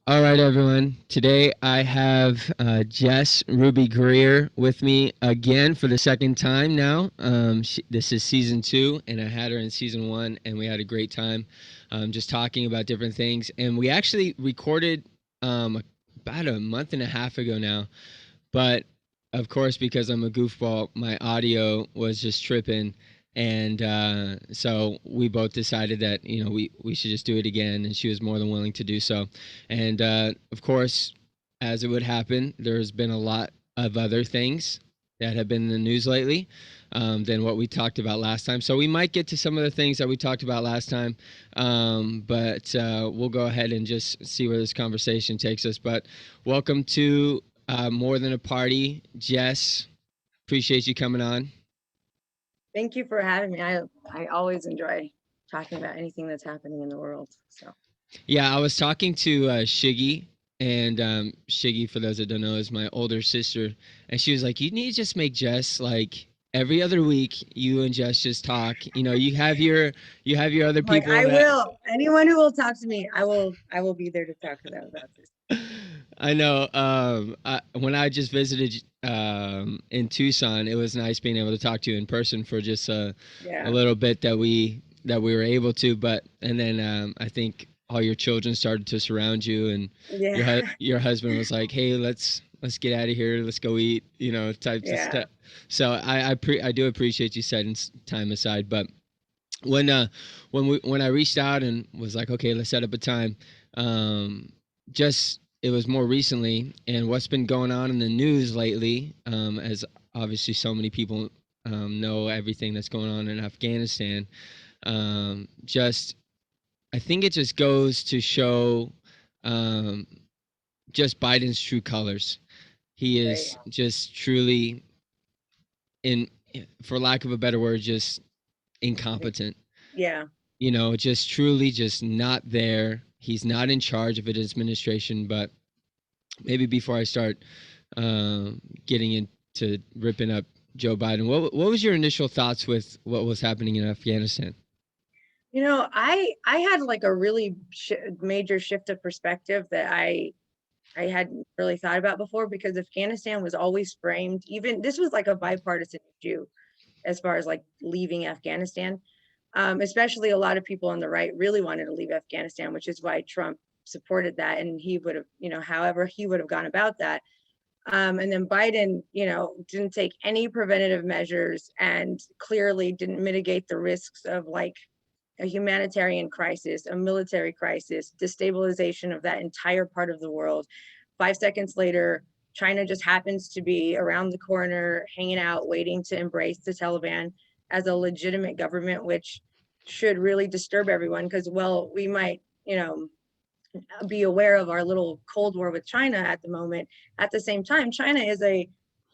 All right, everyone. Today I have Jess Ruby Greer with me again for the second time now. This is season two, and I had her in season one, and we had a great time just talking about different things. And we actually recorded about a month and a half ago now, but of course, because I'm a goofball, my audio was just tripping. And so we both decided that we should just do it again, and she was more than willing to do so. And of course, as it would happen, there's been a lot of other things that have been in the news lately than what we talked about last time. So we might get to some of the things that we talked about last time, but we'll go ahead and just see where this conversation takes us. But welcome to More Than a Party, Jess. Appreciate you coming on. Thank you for having me. I always enjoy talking about anything that's happening in the world. So Yeah, I was talking to Shiggy, and Shiggy, for those that don't know, is my older sister, and she was like, "You need to just make Jess like every other week. You and Jess just talk. You have your other I'm like, people I that." will. Anyone who will talk to me, I will be there to talk to them about this. I know. When I just visited in Tucson, it was nice being able to talk to you in person for just a Yeah. little bit that we were able to. But and then I think all your children started to surround you, and Yeah. your husband was like, "Hey, let's get out of here. Let's go eat," types of Yeah. stuff. So I do appreciate you setting time aside. But when uh when I reached out and was like, okay, let's set up a time, just it was more recently, and what's been going on in the news lately, as obviously so many people know everything that's going on in Afghanistan. Just I think it just goes to show um, just Biden's true colors. He Right. is just truly in, for lack of a better word, just incompetent. Yeah. Just truly just not there. He's not in charge of an administration. But maybe before I start getting into ripping up Joe Biden, what was your initial thoughts with what was happening in Afghanistan? I had like a really major shift of perspective that I hadn't really thought about before because Afghanistan was always framed. Even this was like a bipartisan issue as far as like leaving Afghanistan. Especially a lot of people on the right really wanted to leave Afghanistan, which is why Trump supported that. And he would have, however he would have gone about that. And then Biden, didn't take any preventative measures and clearly didn't mitigate the risks of like a humanitarian crisis, a military crisis, destabilization of that entire part of the world. 5 seconds later, China just happens to be around the corner, hanging out, waiting to embrace the Taliban as a legitimate government, which should really disturb everyone because, well, we might, be aware of our little Cold War with China at the moment. At the same time, China is a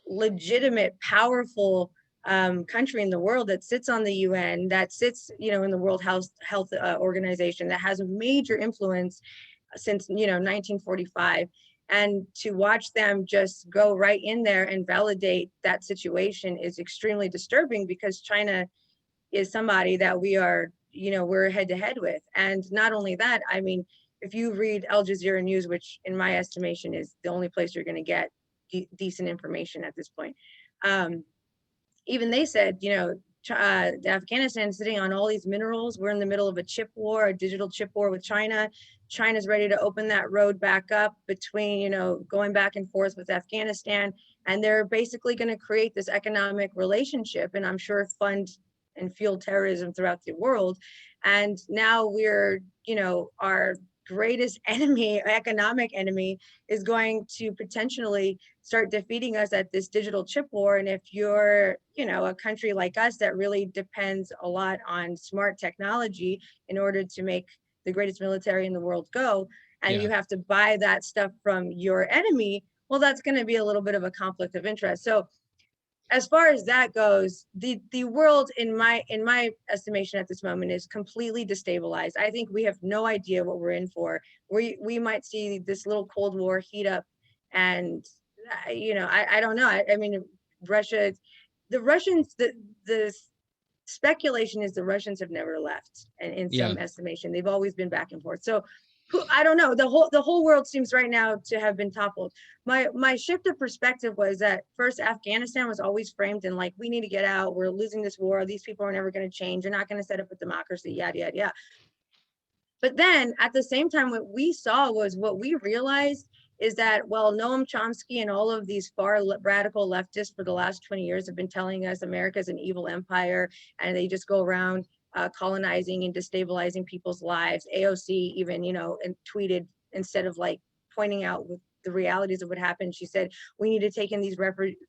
legitimate, powerful country in the world that sits on the UN, that sits, in the World Health Organization, that has a major influence since 1945. And to watch them just go right in there and validate that situation is extremely disturbing because China is somebody that we're head to head with. And not only that, I mean, if you read Al Jazeera News, which in my estimation is the only place you're going to get decent information at this point, um, even they said, Afghanistan is sitting on all these minerals. We're in the middle of a chip war, a digital chip war with China. China's ready to open that road back up between, going back and forth with Afghanistan. And they're basically going to create this economic relationship and I'm sure fund and fuel terrorism throughout the world. And now our greatest enemy, economic enemy, is going to potentially start defeating us at this digital chip war. And if you're, a country like us that really depends a lot on smart technology in order to make the greatest military in the world go, and Yeah, you have to buy that stuff from your enemy, well, that's going to be a little bit of a conflict of interest. So as far as that goes, the world in my estimation at this moment is completely destabilized. I think we have no idea what we're in for. We might see this little Cold War heat up, and I don't know. I mean, Russia, the Russians, the speculation is the Russians have never left, and in yeah, some estimation, they've always been back and forth. So I don't know. The whole world seems right now to have been toppled. My shift of perspective was that first Afghanistan was always framed in like, we need to get out. We're losing this war. These people are never going to change. They're not going to set up a democracy. Yada yada yada. But then at the same time, what we saw was what we realized is that, well, Noam Chomsky and all of these far radical leftists for the last 20 years have been telling us America is an evil empire and they just go around colonizing and destabilizing people's lives. AOC even, and tweeted, instead of like pointing out the realities of what happened, she said, we need to take in these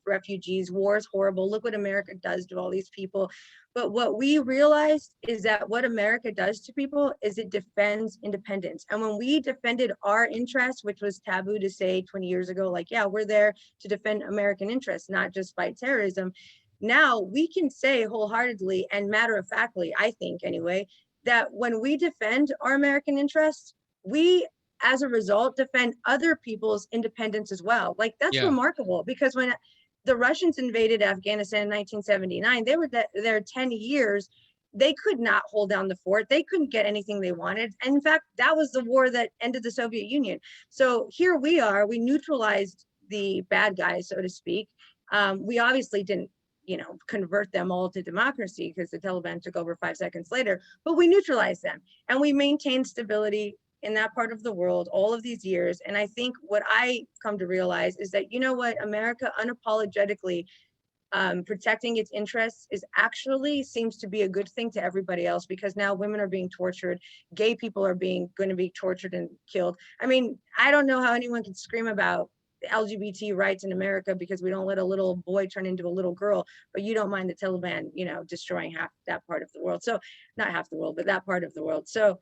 refugees. War is horrible. Look what America does to all these people. But what we realized is that what America does to people is it defends independence. And when we defended our interests, which was taboo to say 20 years ago, like, yeah, we're there to defend American interests, not just fight terrorism. Now we can say wholeheartedly and matter of factly, I think anyway, that when we defend our American interests, we, as a result, defend other people's independence as well. Like, that's Yeah. remarkable, because when the Russians invaded Afghanistan in 1979, they were there 10 years. They could not hold down the fort. They couldn't get anything they wanted. And in fact, that was the war that ended the Soviet Union. So here we are, we neutralized the bad guys, so to speak. We obviously didn't, convert them all to democracy, because the Taliban took over 5 seconds later, but we neutralized them and we maintained stability in that part of the world all of these years. And I think what I come to realize is that, what, America unapologetically protecting its interests is actually seems to be a good thing to everybody else, because now women are being tortured, gay people are going to be tortured and killed. I mean, I don't know how anyone can scream about LGBT rights in America because we don't let a little boy turn into a little girl, but you don't mind the Taliban, destroying half that part of the world. So not half the world, but that part of the world. So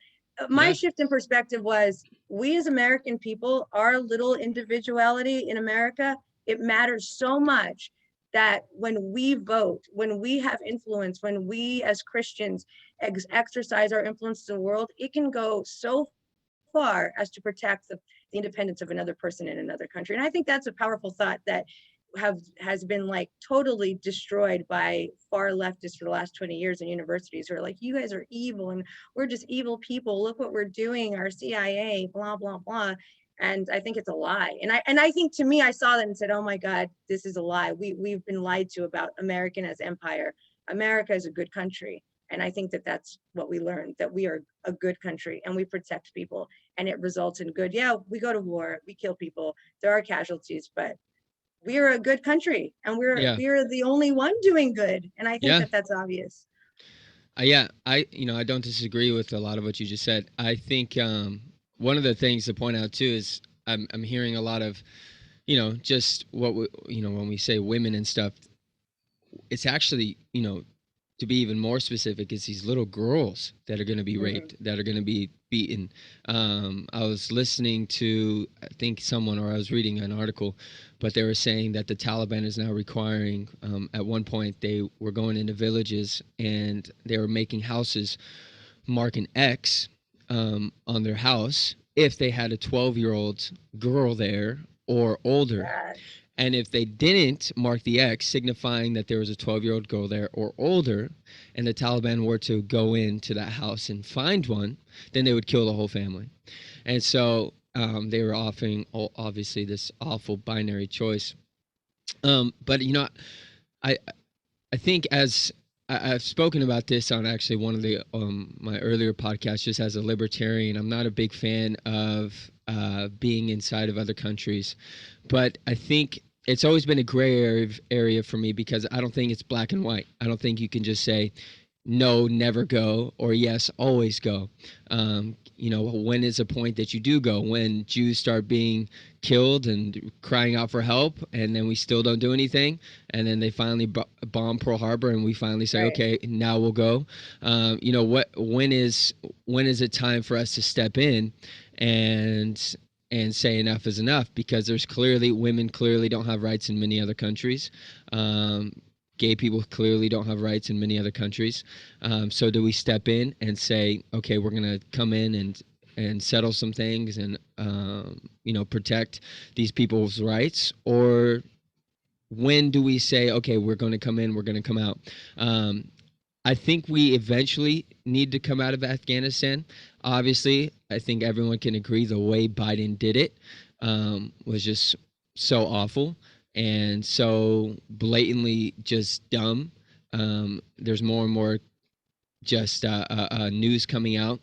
my Yeah. shift in perspective was, we as American people, our little individuality in America, it matters so much that when we vote, when we have influence, when we as Christians exercise our influence in the world, it can go so far as to protect the independence of another person in another country. And I think that's a powerful thought that has been like totally destroyed by far leftists for the last 20 years in universities, who are like, you guys are evil and we're just evil people. Look what we're doing, our CIA, blah, blah, blah. And I think it's a lie. And I think, to me, I saw that and said, oh my God, this is a lie. We've been lied to about American as empire. America is a good country. And I think that that's what we learned, that we are a good country and we protect people and it results in good. Yeah, we go to war, we kill people, there are casualties, but we're a good country and Yeah. we're the only one doing good. And I think Yeah. that that's obvious. Yeah, I don't disagree with a lot of what you just said. I think one of the things to point out too is I'm hearing a lot of, just what when we say women and stuff, it's actually, to be even more specific, it's these little girls that are going to be Mm-hmm. raped, that are going to be beaten. I was listening to, I think someone, or I was reading an article, but they were saying that the Taliban is now requiring, at one point they were going into villages and they were making houses mark an X on their house if they had a 12-year-old girl there or older. That, And if they didn't mark the X, signifying that there was a 12-year-old girl there or older, and the Taliban were to go into that house and find one, then they would kill the whole family. And so they were offering, obviously, this awful binary choice. But I I think as I've spoken about this on actually one of the my earlier podcasts, just as a libertarian, I'm not a big fan of being inside of other countries, but I think it's always been a gray area for me, because I don't think it's black and white. I don't think you can just say no, never go, or yes, always go. When is a point that you do go? When Jews start being killed and crying out for help, and then we still don't do anything, and then they finally bomb Pearl Harbor, and we finally say, right. okay, now we'll go. What? When is it time for us to step in and say enough is enough? Because there's clearly, women clearly don't have rights in many other countries. Gay people clearly don't have rights in many other countries. So do we step in and say, okay, we're going to come in and settle some things and protect these people's rights? Or when do we say, okay, we're going to come in, we're going to come out? I think we eventually need to come out of Afghanistan. Obviously, I think everyone can agree the way Biden did it was just so awful and so blatantly just dumb. There's more and more just news coming out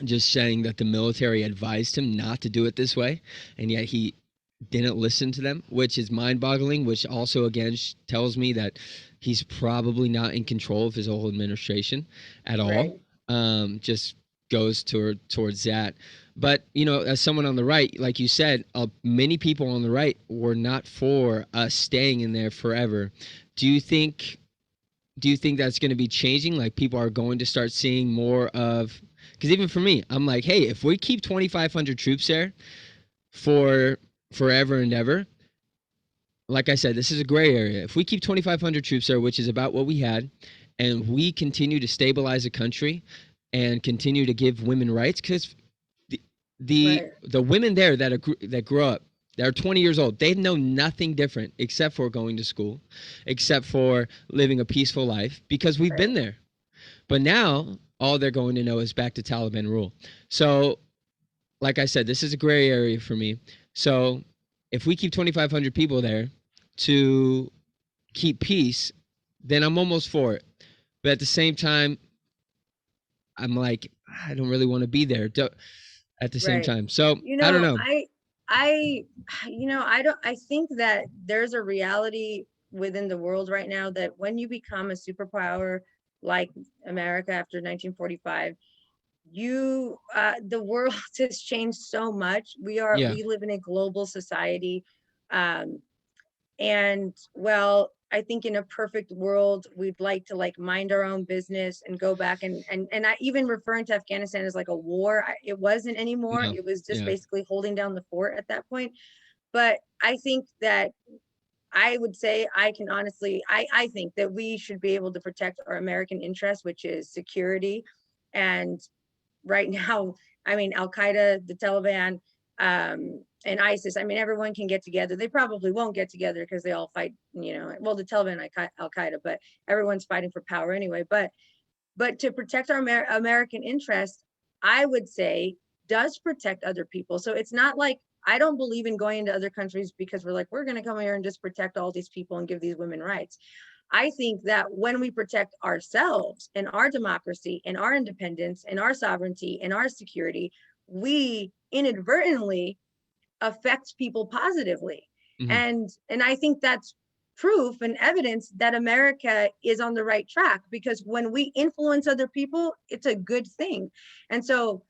just saying that the military advised him not to do it this way, and yet he didn't listen to them, which is mind-boggling. Which also again tells me that he's probably not in control of his whole administration at all. Right. Just goes towards that. But as someone on the right, like you said, many people on the right were not for us staying in there forever. Do you think do you think that's going to be changing? Like people are going to start seeing more of, because even for me, I'm like, hey, if we keep 2,500 troops there for forever and ever, like I said, this is a gray area. If we keep 2,500 troops there, which is about what we had, and we continue to stabilize a country and continue to give women rights, because the Right. the women there that grow up, that are 20 years old, they know nothing different except for going to school, except for living a peaceful life, because we've Right. been there. But now all they're going to know is back to Taliban rule. So, like I said, this is a gray area for me. So, if we keep 2,500 people there to keep peace, then I'm almost for it. But at the same time, I'm like, I don't really want to be there at the same Right. time. So, You I don't know, know. I, I don't, I think that there's a reality within the world right now that when you become a superpower like America after 1945, the world has changed so much. Yeah. We live in a global society. Um, and well, I think in a perfect world, we'd like to like mind our own business and go back and I even referring to Afghanistan as like a war. It wasn't anymore. No. It was just Yeah. basically holding down the fort at that point. But I think that I would say I can honestly, I think that we should be able to protect our American interest, which is security. And right now, I mean, Al Qaeda, the Taliban, and ISIS. I mean, everyone can get together. They probably won't get together because they all fight. Well, the Taliban, Al Qaeda, but everyone's fighting for power anyway. But to protect our American interests, I would say does protect other people. So it's not like I don't believe in going into other countries because we're like, we're going to come here and just protect all these people and give these women rights. I think that when we protect ourselves and our democracy and our independence and our sovereignty and our security, we inadvertently affect people positively. Hmm. And I think that's proof and evidence that America is on the right track, because when we influence other people, it's a good thing. And so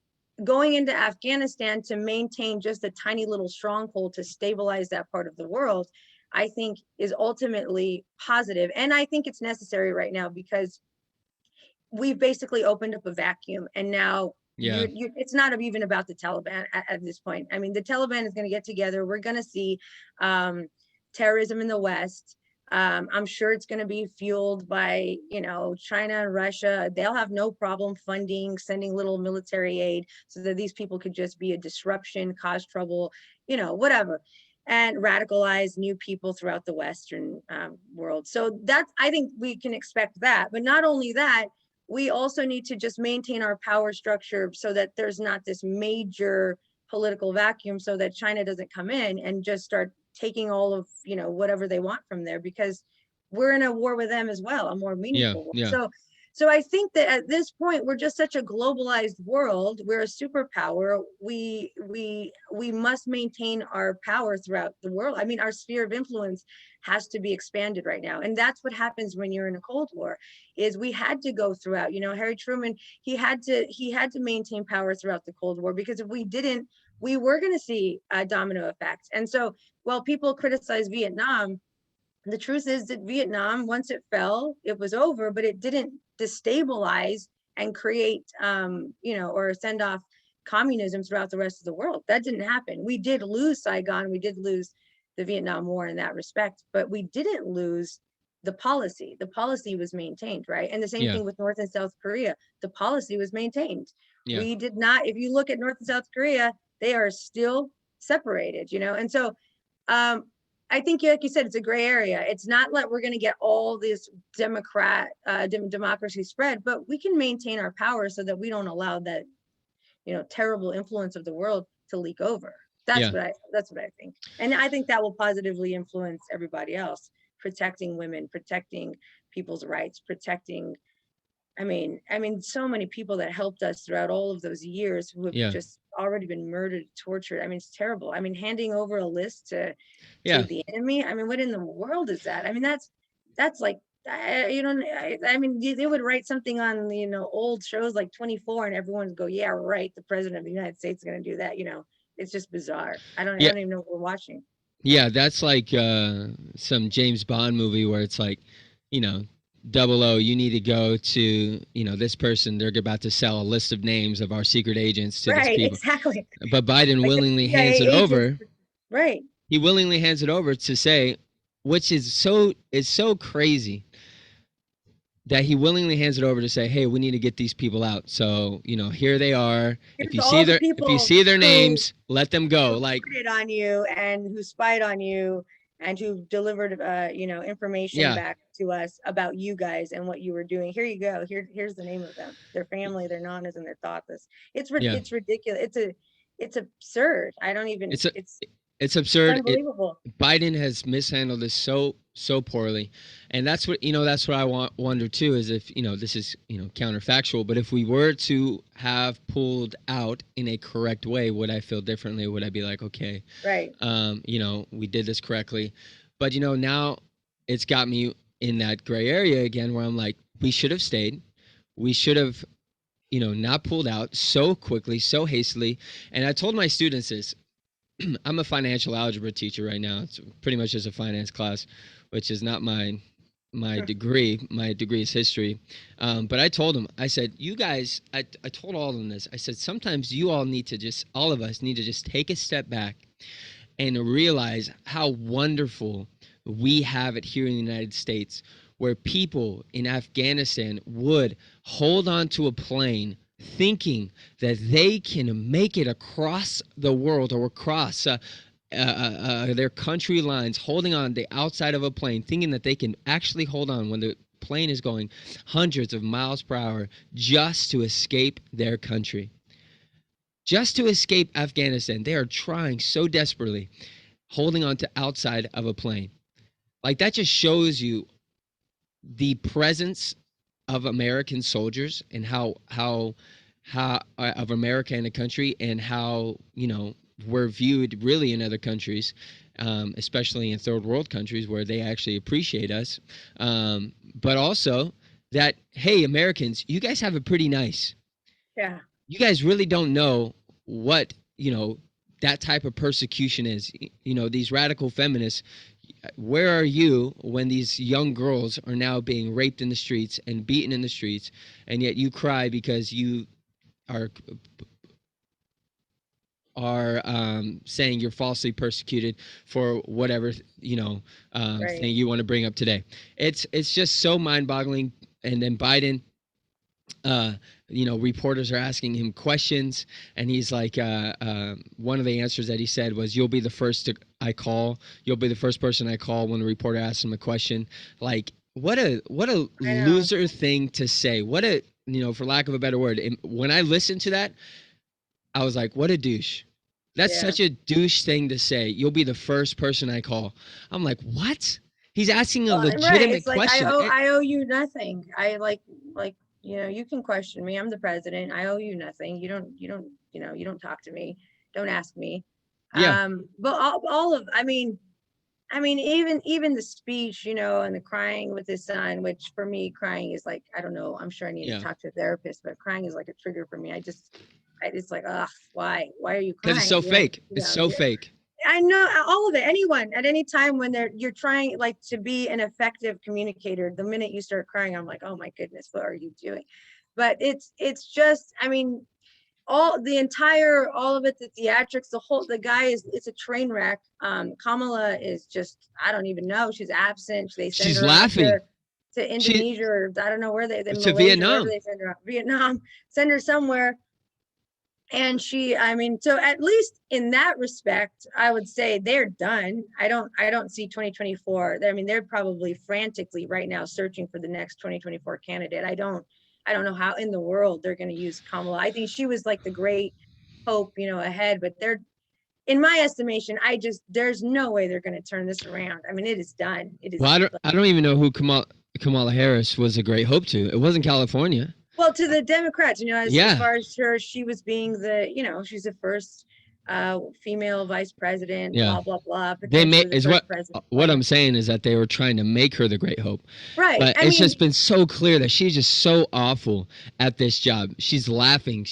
going into Afghanistan to maintain just a tiny little stronghold to stabilize that part of the world, I think is ultimately positive. And I think it's necessary right now because we've basically opened up a vacuum, and now Yeah. it's not even about the Taliban at this point. I mean, the Taliban is going to get together. We're going to see um, terrorism in the West. I'm sure it's going to be fueled by, China and Russia. They'll have no problem funding, sending little military aid so that these people could just be a disruption, cause trouble, whatever, and radicalize new people throughout the Western world. So that's, I think we can expect that. But not only that, we also need to just maintain our power structure so that there's not this major political vacuum, so that China doesn't come in and just start taking all of, whatever they want from there, because we're in a war with them as well, a more Yeah. meaningful war. Yeah. So I think that at this point we're just such a globalized world. We're a superpower. We must maintain our power throughout the world. I mean, our sphere of influence has to be expanded right now. And that's what happens when you're in a Cold War, is we had to go throughout, Harry Truman, he had to maintain power throughout the Cold War, because if we didn't, we were going to see domino effects. And so while people criticize Vietnam, the truth is that Vietnam, once it fell, it was over, but it didn't destabilize and create, or send off communism throughout the rest of the world. That didn't happen. We did lose Saigon. We did lose the Vietnam War in that respect, but we didn't lose the policy. The policy was maintained, right? And the same Yeah. thing with North and South Korea. The policy was maintained. Yeah. We did not, if you look at North and South Korea, they are still separated, and so um, I think, like you said, it's a gray area. It's not like we're going to get all this democracy spread, but we can maintain our power so that we don't allow that, terrible influence of the world to leak over. Yeah. That's what I think. And I think that will positively influence everybody else, protecting women, protecting people's rights, protecting, so many people that helped us throughout all of those years who have Yeah. just already been murdered, tortured. It's terrible. Handing over a list to Yeah. the enemy. What in the world is that? That's like, they would write something on, old shows like 24 and everyone would go, yeah, right. The president of the United States is going to do that. It's just bizarre. I don't Yeah. even know what we're watching. Yeah, that's like some James Bond movie where it's like, you know, double O, you need to go to, this person. They're about to sell a list of names of our secret agents to this Right. people. Exactly. But Biden Like the willingly hands CIA it agents. over. Right. He willingly hands it over to say, which is so crazy that he willingly hands it over to say, "Hey, we need to get these people out." So, here they are. If Here's you see all the their people who names, let them go. Like, reported on you and who spied on you and who delivered information yeah, back to us about you guys and what you were doing. Here you go. Here's the name of them, their family, their nanas, and their tatas. yeah. It's ridiculous. It's absurd. I don't even. It's a, It's it's absurd. unbelievable. Biden has mishandled this so poorly, and that's what I wonder too, is if this is counterfactual, but if we were to have pulled out in a correct way, would I feel differently? Would I be like, okay, Right. we did this correctly? But now it's got me in that gray area again, where I'm like, we should have stayed, we should have not pulled out so quickly, so hastily. And I told my students this. I'm a financial algebra teacher right now. It's pretty much just a finance class, which is not my degree. My degree is history. But I told them, I said, you guys, I told all of them this. I said, sometimes you all need to all of us need to just take a step back and realize how wonderful we have it here in the United States, where people in Afghanistan would hold on to a plane thinking that they can make it across the world or across their country lines, holding on the outside of a plane, thinking that they can actually hold on when the plane is going hundreds of miles per hour just to escape their country. Just to escape Afghanistan. They are trying so desperately, holding on to outside of a plane. Like, that just shows you the presence of American soldiers and how of America in a country, and how we're viewed really in other countries, especially in third world countries where they actually appreciate us, but also that, hey, Americans, you guys have it pretty nice. Yeah. You guys really don't know what that type of persecution is. These radical feminists, where are you when these young girls are now being raped in the streets and beaten in the streets, and yet you cry because you are saying you're falsely persecuted for whatever Right. thing you want to bring up today? It's just so mind-boggling. And then Biden, reporters are asking him questions, and he's like, one of the answers that he said was, "You'll be the first I call. You'll be the first person I call when a reporter asks him a question." Like, what a I know. loser thing to say. What a, for lack of a better word. And when I listened to that, I was like, what a douche. That's Yeah. such a douche thing to say. You'll be the first person I call. I'm like, what? He's asking a Right. legitimate It's like question. I owe you nothing. I like you can question me. I'm the president. I owe you nothing. You don't talk to me. Don't ask me. Yeah, But all of even the speech, and the crying with his son, which for me, crying is like, I don't know, I'm sure I need to yeah. talk to a therapist, but crying is like a trigger for me. I just like, ugh, why are you Because it's crying? so fake. It's so fake. I know all of it. Anyone at any time when you're trying like to be an effective communicator, the minute you start crying, I'm like, oh my goodness, what are you doing? But it's just, all of it, the theatrics, the guy it's a train wreck. Kamala is just, I don't even know. She's absent. They send She's her off laughing. to She Indonesia, or I don't know where they to Malaysia, wherever Vietnam. they send her off. Vietnam, send her somewhere. And I mean, so at least in that respect, I would say they're done. I don't see 2024. I mean, they're probably frantically right now searching for the next 2024 candidate. I don't know how in the world they're going to use Kamala. I think she was like the great hope, ahead, but in my estimation, there's no way they're going to turn this around. I mean, it is done. It is. Well, I don't even know who Kamala Harris was a great hope to. It wasn't California. Well, to the Democrats, as Yeah. far as her, she was being she's the first female vice president, Yeah. blah, blah, blah, They potentially made the is first president. what I'm saying is that they were trying to make her the great hope. Right. But I it's mean, just been so clear that she's just so awful at this job. She's laughing.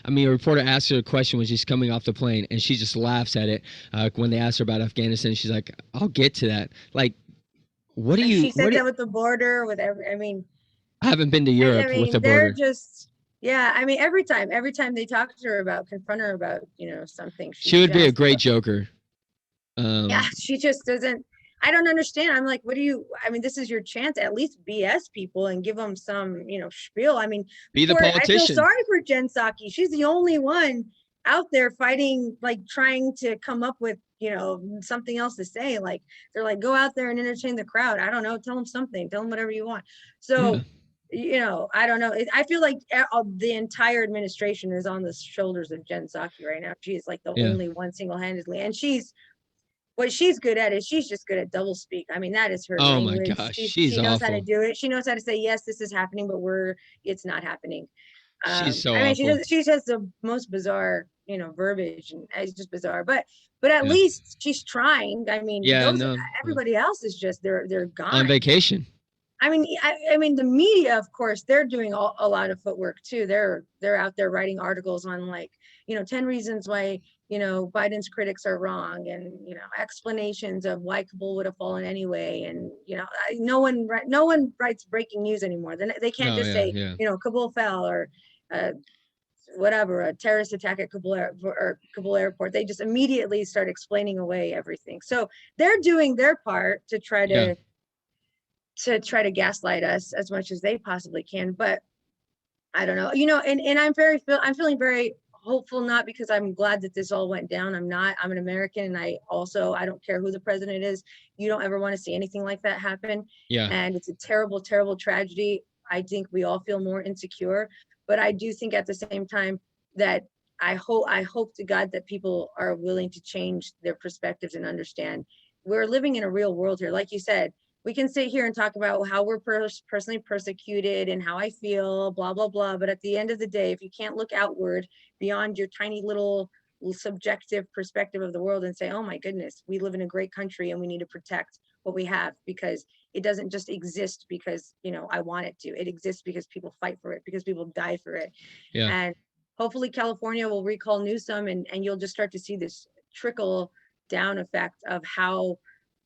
A reporter asked her a question when she's coming off the plane, and she just laughs at it. When they asked her about Afghanistan, she's like, "I'll get to that." Like, what do and you? she said that with the border, I haven't been to I Europe with the mean, they're border. just, yeah. I mean, every time they talk to her confront her about, something, She she would be a just, great joker. yeah, she just doesn't. I don't understand. I'm like, I mean, this is your chance. At least BS people and give them some, spiel. I mean, Be the I feel politician. sorry for Jen Psaki. She's the only one out there fighting, like trying to come up with, something else to say. Like they're like, go out there and entertain the crowd. I don't know. Tell them something. Tell them whatever you want. Yeah. So, I don't know. I feel like the entire administration is on the shoulders of Jen Psaki right now. She is like the Yeah. only one single-handedly, and what she's good at is she's just good at double speak. I mean, that is her Oh my language. gosh, She she's knows how to awful. do it. She knows how to say, yes, this is happening, but it's not happening. She's so I mean, awful. she has the most bizarre, verbiage, and it's just bizarre. But at Yeah. least she's trying. I mean, Yeah. No. everybody else is just they're On gone. vacation. I mean, I mean, the media, of course, they're doing a lot of footwork too. They're out there writing articles on, like, 10 reasons why, Biden's critics are wrong, and, explanations of why Kabul would have fallen anyway. And, no one writes breaking news anymore. They can't Oh just yeah. say, Yeah. Kabul fell, or whatever, a terrorist attack at Kabul airport. They just immediately start explaining away everything. So they're doing their part to try Yeah. to gaslight us as much as they possibly can. But I don't know, and I'm feeling very hopeful, not because I'm glad that this all went down. I'm an American, and I don't care who the president is. You don't ever want to see anything like that happen. Yeah. And it's a terrible, terrible tragedy. I think we all feel more insecure, but I do think at the same time that I hope to God that people are willing to change their perspectives and understand we're living in a real world here. Like you said, we can sit here and talk about how we're personally persecuted and how I feel, blah, blah, blah. But at the end of the day, if you can't look outward beyond your tiny little subjective perspective of the world and say, oh my goodness, we live in a great country and we need to protect what we have, because it doesn't just exist because, I want it to. It exists because people fight for it, because people die for it. Yeah. And hopefully California will recall Newsom, and you'll just start to see this trickle down effect of how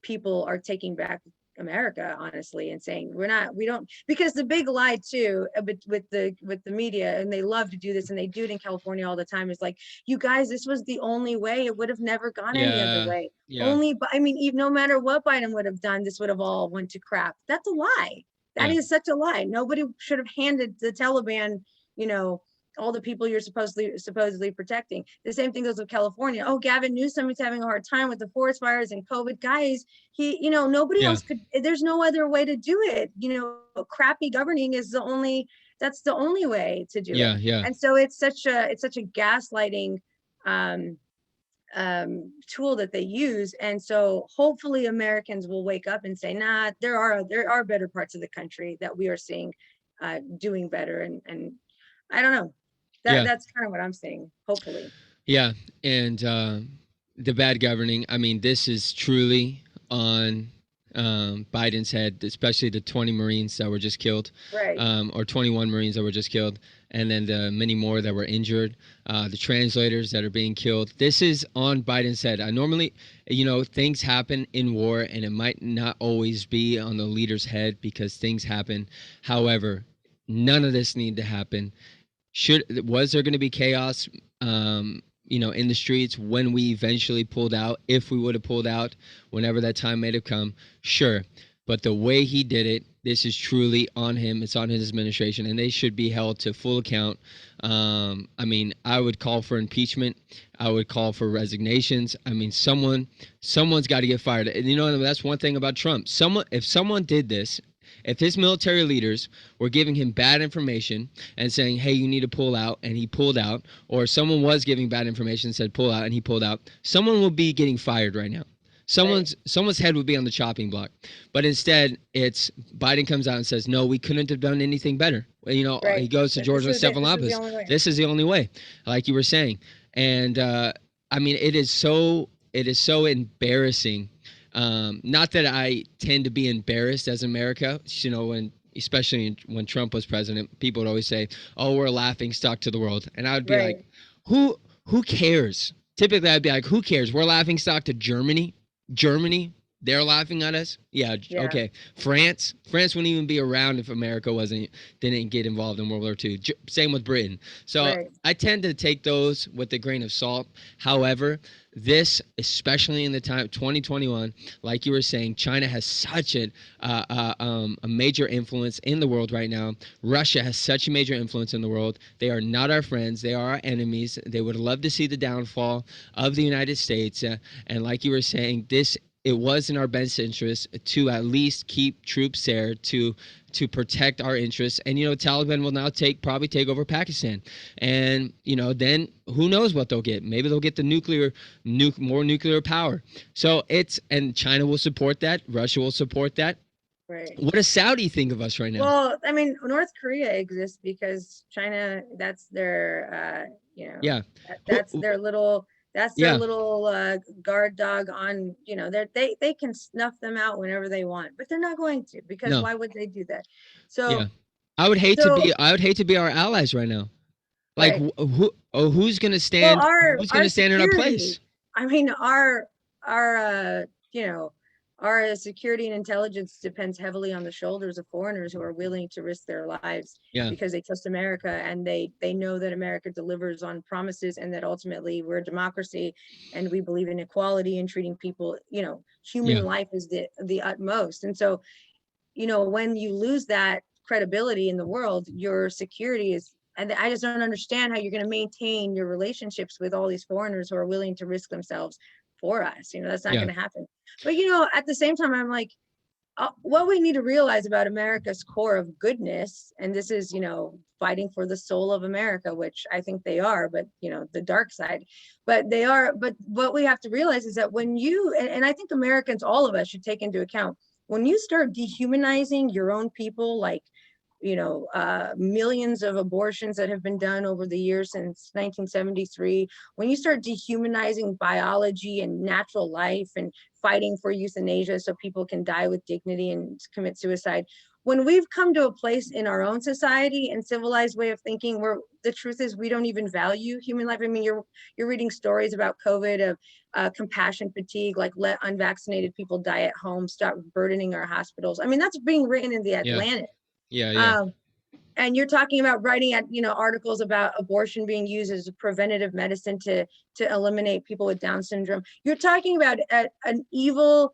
people are taking back America, honestly, and saying we don't, because the big lie too, with the media, and they love to do this, and they do it in California all the time, is like, you guys, this was the only way. It would have never gone any other Yeah. way. Yeah. I mean, even no matter what Biden would have done, this would have all went to crap. That's a lie. That Yeah. is such a lie. Nobody should have handed the Taliban, all the people you're supposedly protecting. The same thing goes with California. Oh, Gavin Newsom is having a hard time with the forest fires and COVID. Guys, nobody Yeah. else could. There's no other way to do it. Crappy governing is that's the only way to do Yeah. it. Yeah. And so it's such a gaslighting tool that they use. And so hopefully Americans will wake up and say, nah, there are better parts of the country that we are seeing doing better. And I don't know. Yeah. That's kind of what I'm saying, hopefully. Yeah. And the bad governing. I mean, this is truly on Biden's head, especially the 20 Marines that were just killed, Right. Or 21 Marines that were just killed, and then the many more that were injured, the translators that are being killed. This is on Biden's head. I normally, things happen in war, and it might not always be on the leader's head because things happen. However, none of this need to happen. Was there going to be chaos in the streets when we eventually pulled out, if we would have pulled out whenever that time may have come? Sure. But the way he did it, this is truly on him. It's on his administration, and they should be held to full account. I mean, I would call for impeachment. I would call for resignations. I mean, someone's got to get fired. And you know, that's one thing about Trump. If someone did this, if his military leaders were giving him bad information and saying, "Hey, you need to pull out," and he pulled out, or someone was giving bad information and said, "Pull out," and he pulled out, someone will be getting fired right now. Right. Someone's head would be on the chopping block. But instead, it's Biden comes out and says, "No, we couldn't have done anything better." You know, he Right. goes to Georgia This is the Stephanopoulos. only way. This is the only way, like you were saying. And I mean, it is so embarrassing. Not that I tend to be embarrassed as America. You know, especially when Trump was president, people would always say, "Oh, we're a laughing stock to the world," and I would be Right. like, "Who cares?" Typically, I'd be like, "Who cares? We're laughing stock to Germany. Germany, they're laughing at us. Yeah, Yeah. okay. France wouldn't even be around if America didn't get involved in World War II. Same with Britain. So Right. I tend to take those with a grain of salt. However, this, especially in the time 2021, like you were saying, China has such a major influence in the world right now. Russia has such a major influence in the world. They are not our friends. They are our enemies. They would love to see the downfall of the United States. And like you were saying, it was in our best interest to at least keep troops there to protect our interests. And Taliban will now probably take over Pakistan, and then who knows what they'll get? Maybe they'll get the more nuclear power. So and China will support that. Russia will support that. Right. What does Saudi think of us right now? Well, I mean, North Korea exists because China, that's their, Yeah. that's Who? their Yeah. little guard dog on, they can snuff them out whenever they want, but they're not going to, because No. why would they do that? Yeah. So, I would hate to so, be. I would hate to be our allies right now. Like right. who's gonna Well, stand? our Who's our gonna stand in our security, place? I mean, our you know, our security and intelligence depends heavily on the shoulders of foreigners who are willing to risk their lives Yeah. because they trust America, and they know that America delivers on promises, and that ultimately we're a democracy and we believe in equality and treating people, human Yeah. life is the utmost. And so, when you lose that credibility in the world, your security is, and I just don't understand how you're going to maintain your relationships with all these foreigners who are willing to risk themselves for us. That's not Yeah. going to happen. But, at the same time, I'm like, what we need to realize about America's core of goodness, and this is, fighting for the soul of America, which I think they are, but, the dark side, but they are. But what we have to realize is that when and I think Americans, all of us should take into account, when you start dehumanizing your own people, like, millions of abortions that have been done over the years since 1973, when you start dehumanizing biology and natural life and fighting for euthanasia so people can die with dignity and commit suicide, when we've come to a place in our own society and civilized way of thinking where the truth is we don't even value human life. I mean, you're reading stories about COVID of compassion fatigue, like let unvaccinated people die at home, stop burdening our hospitals. I mean, that's being written in the Yeah. Atlantic. Yeah. Yeah. um, and you're talking about writing at articles about abortion being used as a preventative medicine to eliminate people with Down syndrome. You're talking about an evil,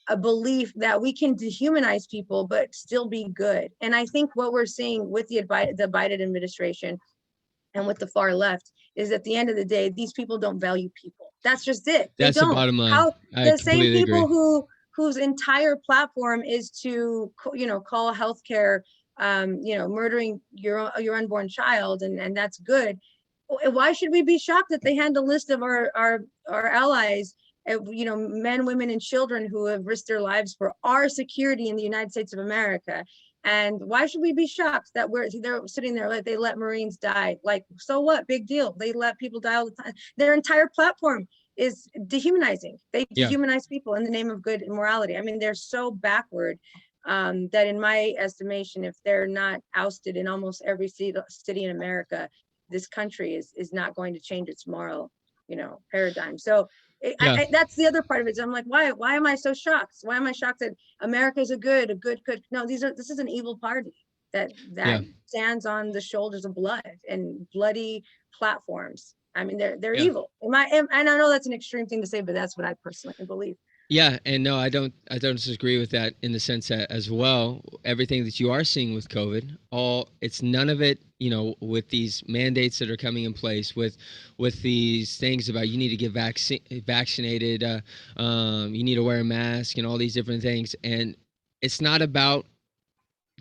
a belief that we can dehumanize people but still be good. And I think what we're seeing with the Biden administration and with the far left is, at the end of the day, these people don't value people. That's just it. They That's the don't. bottom line. How I the same completely people agree. whose entire platform is to call healthcare murdering your unborn child, and that's good. Why should we be shocked that they had a list of our allies, men, women, and children who have risked their lives for our security in the United States of America? And why should we be shocked that they're sitting there like they let Marines die? Like, so what? Big deal. They let people die all the time. Their entire platform is dehumanizing. They Yeah. dehumanize people in the name of good and morality. I mean, they're so backward that, in my estimation, if they're not ousted in almost every city in America, this country is not going to change its moral, paradigm. So Yeah. that's the other part of it. So I'm like, why am I so shocked? Why am I shocked that America is a good? No, this is an evil party that Yeah. stands on the shoulders of blood and bloody platforms. I mean, they're Yeah. evil. And I know that's an extreme thing to say, but that's what I personally believe. Yeah, and no, I don't disagree with that in the sense that as well, everything that you are seeing with COVID, all it's none of it, with these mandates that are coming in place, with these things about you need to get vaccinated, you need to wear a mask, and all these different things, and it's not about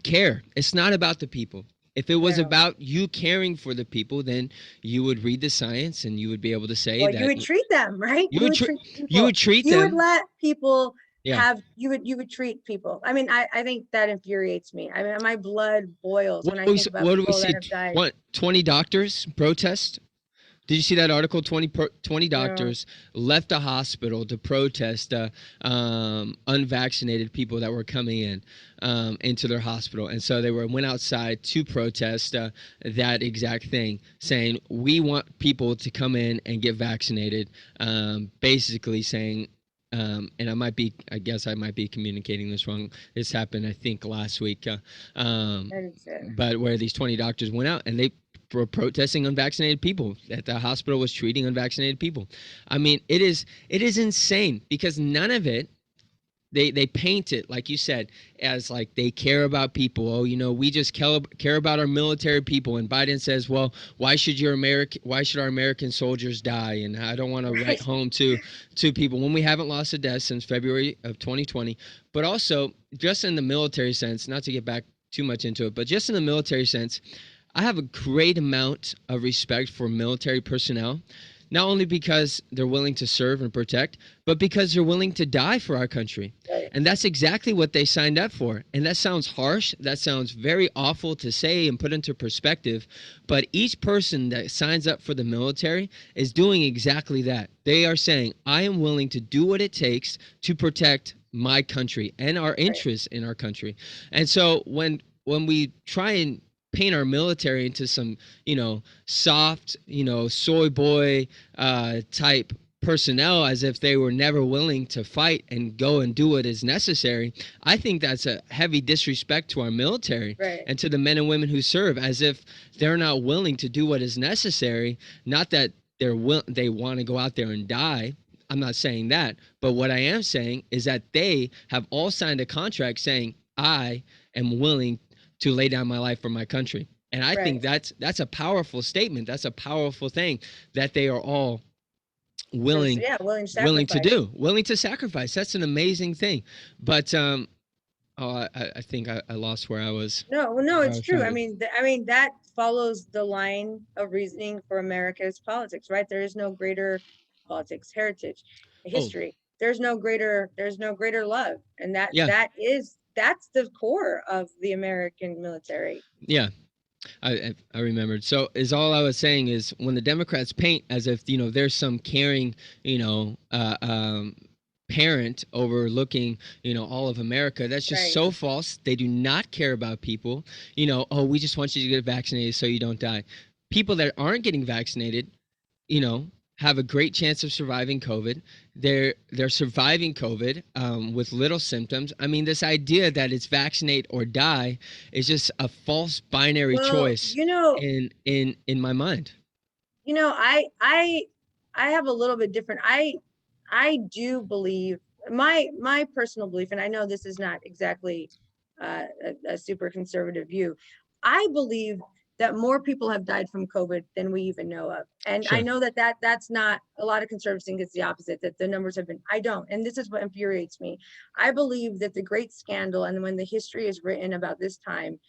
care. It's not about the people. If it was No. about you caring for the people, then you would read the science and you would be able to say Well, you that would treat them, right? you You would would tr- treat you people. would treat You would them. let people Yeah. you would treat people. I mean, I think that infuriates me. I mean, my blood boils when I think about What do we people that see? have died. 20 doctors protest. Did you see that article? 20 No, doctors left a hospital to protest unvaccinated people that were coming into their hospital, and so they went outside to protest that exact thing, saying we want people to come in and get vaccinated. Basically saying, and I guess I might be communicating this wrong. This happened, I think, last week. that is it. But where these 20 doctors went out and they were protesting unvaccinated people, that the hospital was treating unvaccinated people. I mean, it is insane because none of it, they paint it, like you said, as like they care about people. Oh, we just care about our military people. And Biden says, well, why should our American soldiers die? And I don't want to write Right. home to people when we haven't lost a death since February of 2020. But also, just in the military sense, not to get back too much into it, but just in the military sense, I have a great amount of respect for military personnel, not only because they're willing to serve and protect, but because they're willing to die for our country. Right. And that's exactly what they signed up for. And that sounds harsh. That sounds very awful to say and put into perspective. But each person that signs up for the military is doing exactly that. They are saying, I am willing to do what it takes to protect my country and our Right. interests in our country. And so when we try and paint our military into some, soft, soy boy type personnel, as if they were never willing to fight and go and do what is necessary, I think that's a heavy disrespect to our military Right. and to the men and women who serve, as if they're not willing to do what is necessary. Not that they want to go out there and die. I'm not saying that, but what I am saying is that they have all signed a contract saying, I am willing to lay down my life for my country. And I think Right. that's a powerful statement. That's a powerful thing that they are all willing Yeah, willing to willing to sacrifice. do, willing to sacrifice. That's an amazing thing. But I think I lost where I was No, well, no, where I it's was true. trying I to. mean, that follows the line of reasoning for America's politics, right? There is no greater politics, heritage, Oh, history. There's no greater love, and yeah, that's the core of the American military. yeah. I remembered. So is all I was saying is when the Democrats paint as if there's some caring you know parent overlooking all of America, that's just Right. so false. They do not care about people. Oh, we just want you to get vaccinated so you don't die. People that aren't getting vaccinated, you know, have a great chance of surviving COVID. They're surviving COVID with little symptoms. I mean, this idea that it's vaccinate or die is just a false binary Well, choice in my mind. I have a little bit different. I do believe my personal belief, and I know this is not exactly a super conservative view. I believe that more people have died from COVID than we even know of, and I Sure. know that's not a lot of conservatives think it's the opposite. That the numbers have been. I don't, and this is what infuriates me. I believe that the great scandal, and when the history is written about this time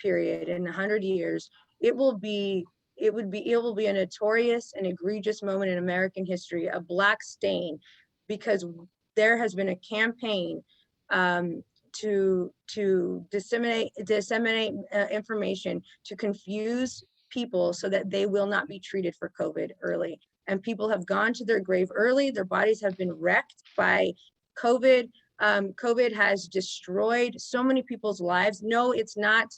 period in 100 years, it will be it will be a notorious and egregious moment in American history, a black stain, because there has been a campaign to disseminate information to confuse people so that they will not be treated for COVID early. And people have gone to their grave early. Their bodies have been wrecked by COVID. COVID has destroyed so many people's lives. No, it's not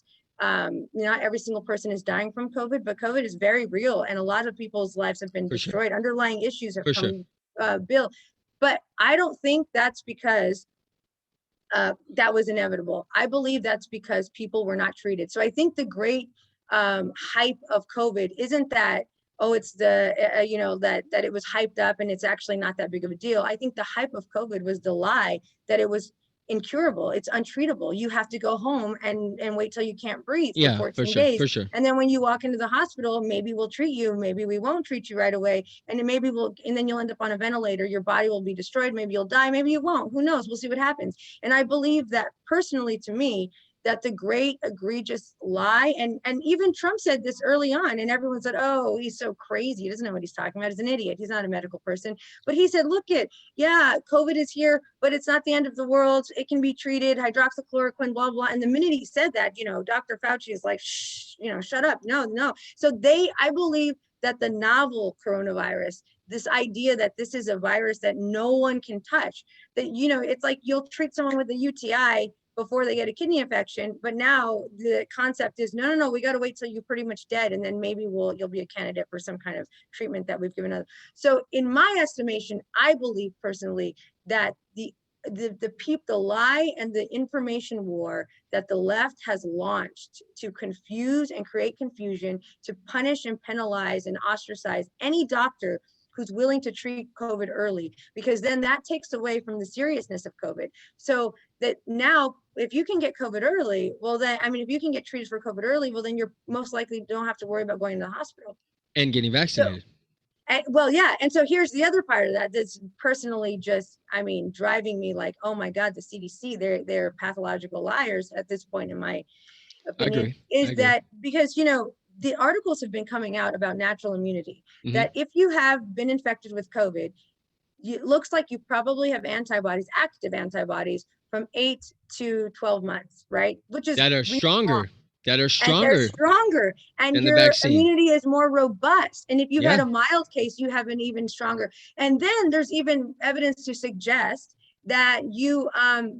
every single person is dying from COVID, but COVID is very real, and a lot of people's lives have been For sure. destroyed. Underlying issues have For sure. come built, but I don't think that's because that was inevitable. I believe that's because people were not treated. So I think the great hype of COVID isn't that oh, it's the, that it was hyped up and it's actually not that big of a deal. I think the hype of COVID was the lie that it was incurable. It's untreatable. You have to go home and wait till you can't breathe for Yeah, for 14 sure, days. for sure. And then when you walk into the hospital, maybe we'll treat you, maybe we won't treat you right away. And then and then you'll end up on a ventilator. Your body will be destroyed. Maybe you'll die. Maybe you won't. Who knows? We'll see what happens. And I believe that personally, to me, that the great egregious lie, and even Trump said this early on, and everyone said, oh, he's so crazy, he doesn't know what he's talking about, he's an idiot, he's not a medical person. But he said, look, yeah, COVID is here, but it's not the end of the world, it can be treated, hydroxychloroquine, blah blah. And the minute he said that, Dr. Fauci is like, shh, shut up, no. So I believe that the novel coronavirus, this idea that this is a virus that no one can touch, that it's like you'll treat someone with a UTI before they get a kidney infection. But now the concept is, no, we got to wait till you're pretty much dead. And then maybe you'll be a candidate for some kind of treatment that we've given. So in my estimation, I believe personally that the lie and the information war that the left has launched to confuse and create confusion, to punish and penalize and ostracize any doctor who's willing to treat COVID early, because then that takes away from the seriousness of COVID. So that now, if you can get COVID early, well then, if you can get treated for COVID early, well then you're most likely don't have to worry about going to the hospital. And getting vaccinated. Well, yeah. And so here's the other part of that that's personally just, driving me like, oh my God, the CDC, they're pathological liars at this point, in my opinion, is that because, the articles have been coming out about natural immunity, that if you have been infected with COVID, it looks like you probably have antibodies, active antibodies, from 8 to 12 months, right? Which is that are really stronger. long. That are And stronger. they're stronger, and your immunity is more robust. And if you've had a mild case, you have an even stronger. And then there's even evidence to suggest that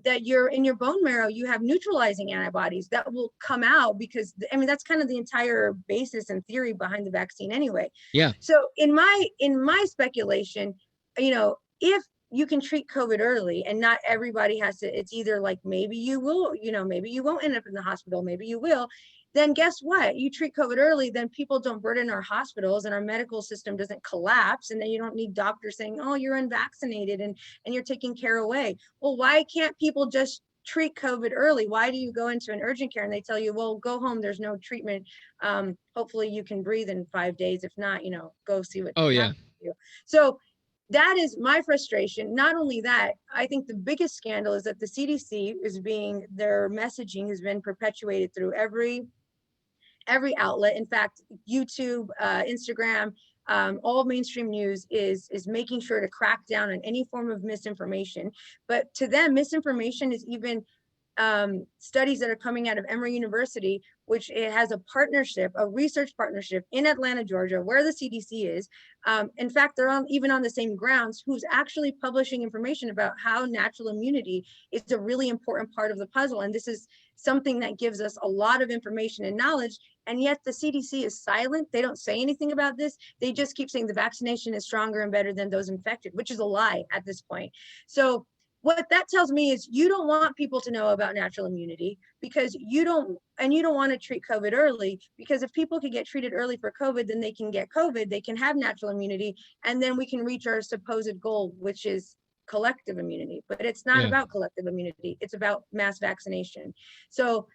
that you're in your bone marrow, you have neutralizing antibodies that will come out, because that's kind of the entire basis and theory behind the vaccine anyway. Yeah. So in my speculation, if you can treat COVID early, and not everybody has to, it's either like, maybe you will, maybe you won't end up in the hospital, maybe you will, then guess what? You treat COVID early, then people don't burden our hospitals and our medical system doesn't collapse. And then you don't need doctors saying, oh, you're unvaccinated and you're taking care away. Well, why can't people just treat COVID early? Why do you go into an urgent care and they tell you, well, go home, there's no treatment. Hopefully you can breathe in 5 days. If not, go see what happens to you. So that is my frustration. Not only that, I think the biggest scandal is that the CDC their messaging has been perpetuated through every outlet. In fact, YouTube, Instagram, all mainstream news is making sure to crack down on any form of misinformation. But to them, misinformation is even studies that are coming out of Emory University, which it has a partnership, a research partnership in Atlanta, Georgia, where the CDC is. In fact, they're even on the same grounds, who's actually publishing information about how natural immunity is a really important part of the puzzle. And this is something that gives us a lot of information and knowledge. And yet the CDC is silent. They don't say anything about this. They just keep saying the vaccination is stronger and better than those infected, which is a lie at this point. So what that tells me is you don't want people to know about natural immunity, because you don't want to treat COVID early, because if people can get treated early for COVID, then they can get COVID, they can have natural immunity, and then we can reach our supposed goal, which is collective immunity. But it's not about collective immunity. It's about mass vaccination. So,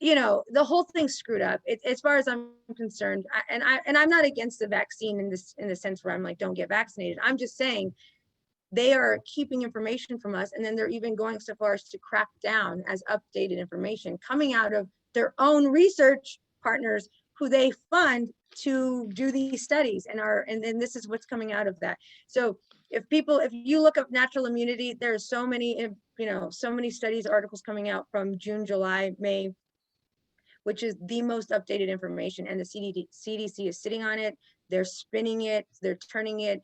the whole thing's screwed up. As far as I'm concerned, and I'm not against the vaccine in the sense where I'm like, don't get vaccinated. I'm just saying, they are keeping information from us, and then they're even going so far as to crack down as updated information coming out of their own research partners who they fund to do these studies, and then this is what's coming out of that. So if you look up natural immunity, there's so many studies, articles coming out from June, July, May, which is the most updated information, and the CDC is sitting on it. They're spinning it, they're turning it.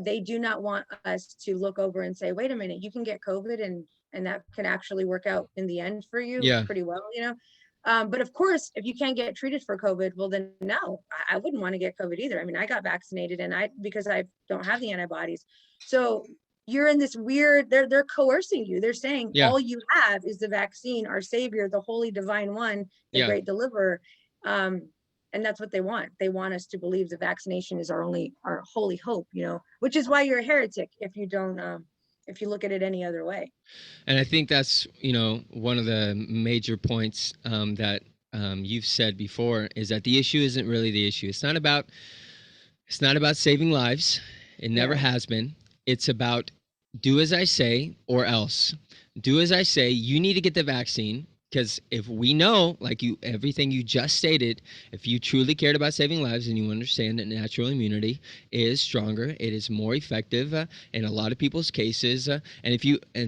They do not want us to look over and say, wait a minute, you can get COVID and that can actually work out in the end for you pretty well, But of course, if you can't get treated for COVID, well then no, I wouldn't want to get COVID either. I got vaccinated because I don't have the antibodies. So you're in this weird, they're coercing you. They're saying all you have is the vaccine, our savior, the holy divine one, the great deliverer. And that's what they want. They want us to believe the vaccination is our holy hope, which is why you're a heretic if you don't, if you look at it any other way. And I think that's, one of the major points that you've said before is that the issue isn't really the issue. It's not about saving lives. It never has been. It's about do as I say or else. Do as I say. You need to get the vaccine because if we know, like everything you just stated, if you truly cared about saving lives and you understand that natural immunity is stronger, it is more effective in a lot of people's cases, and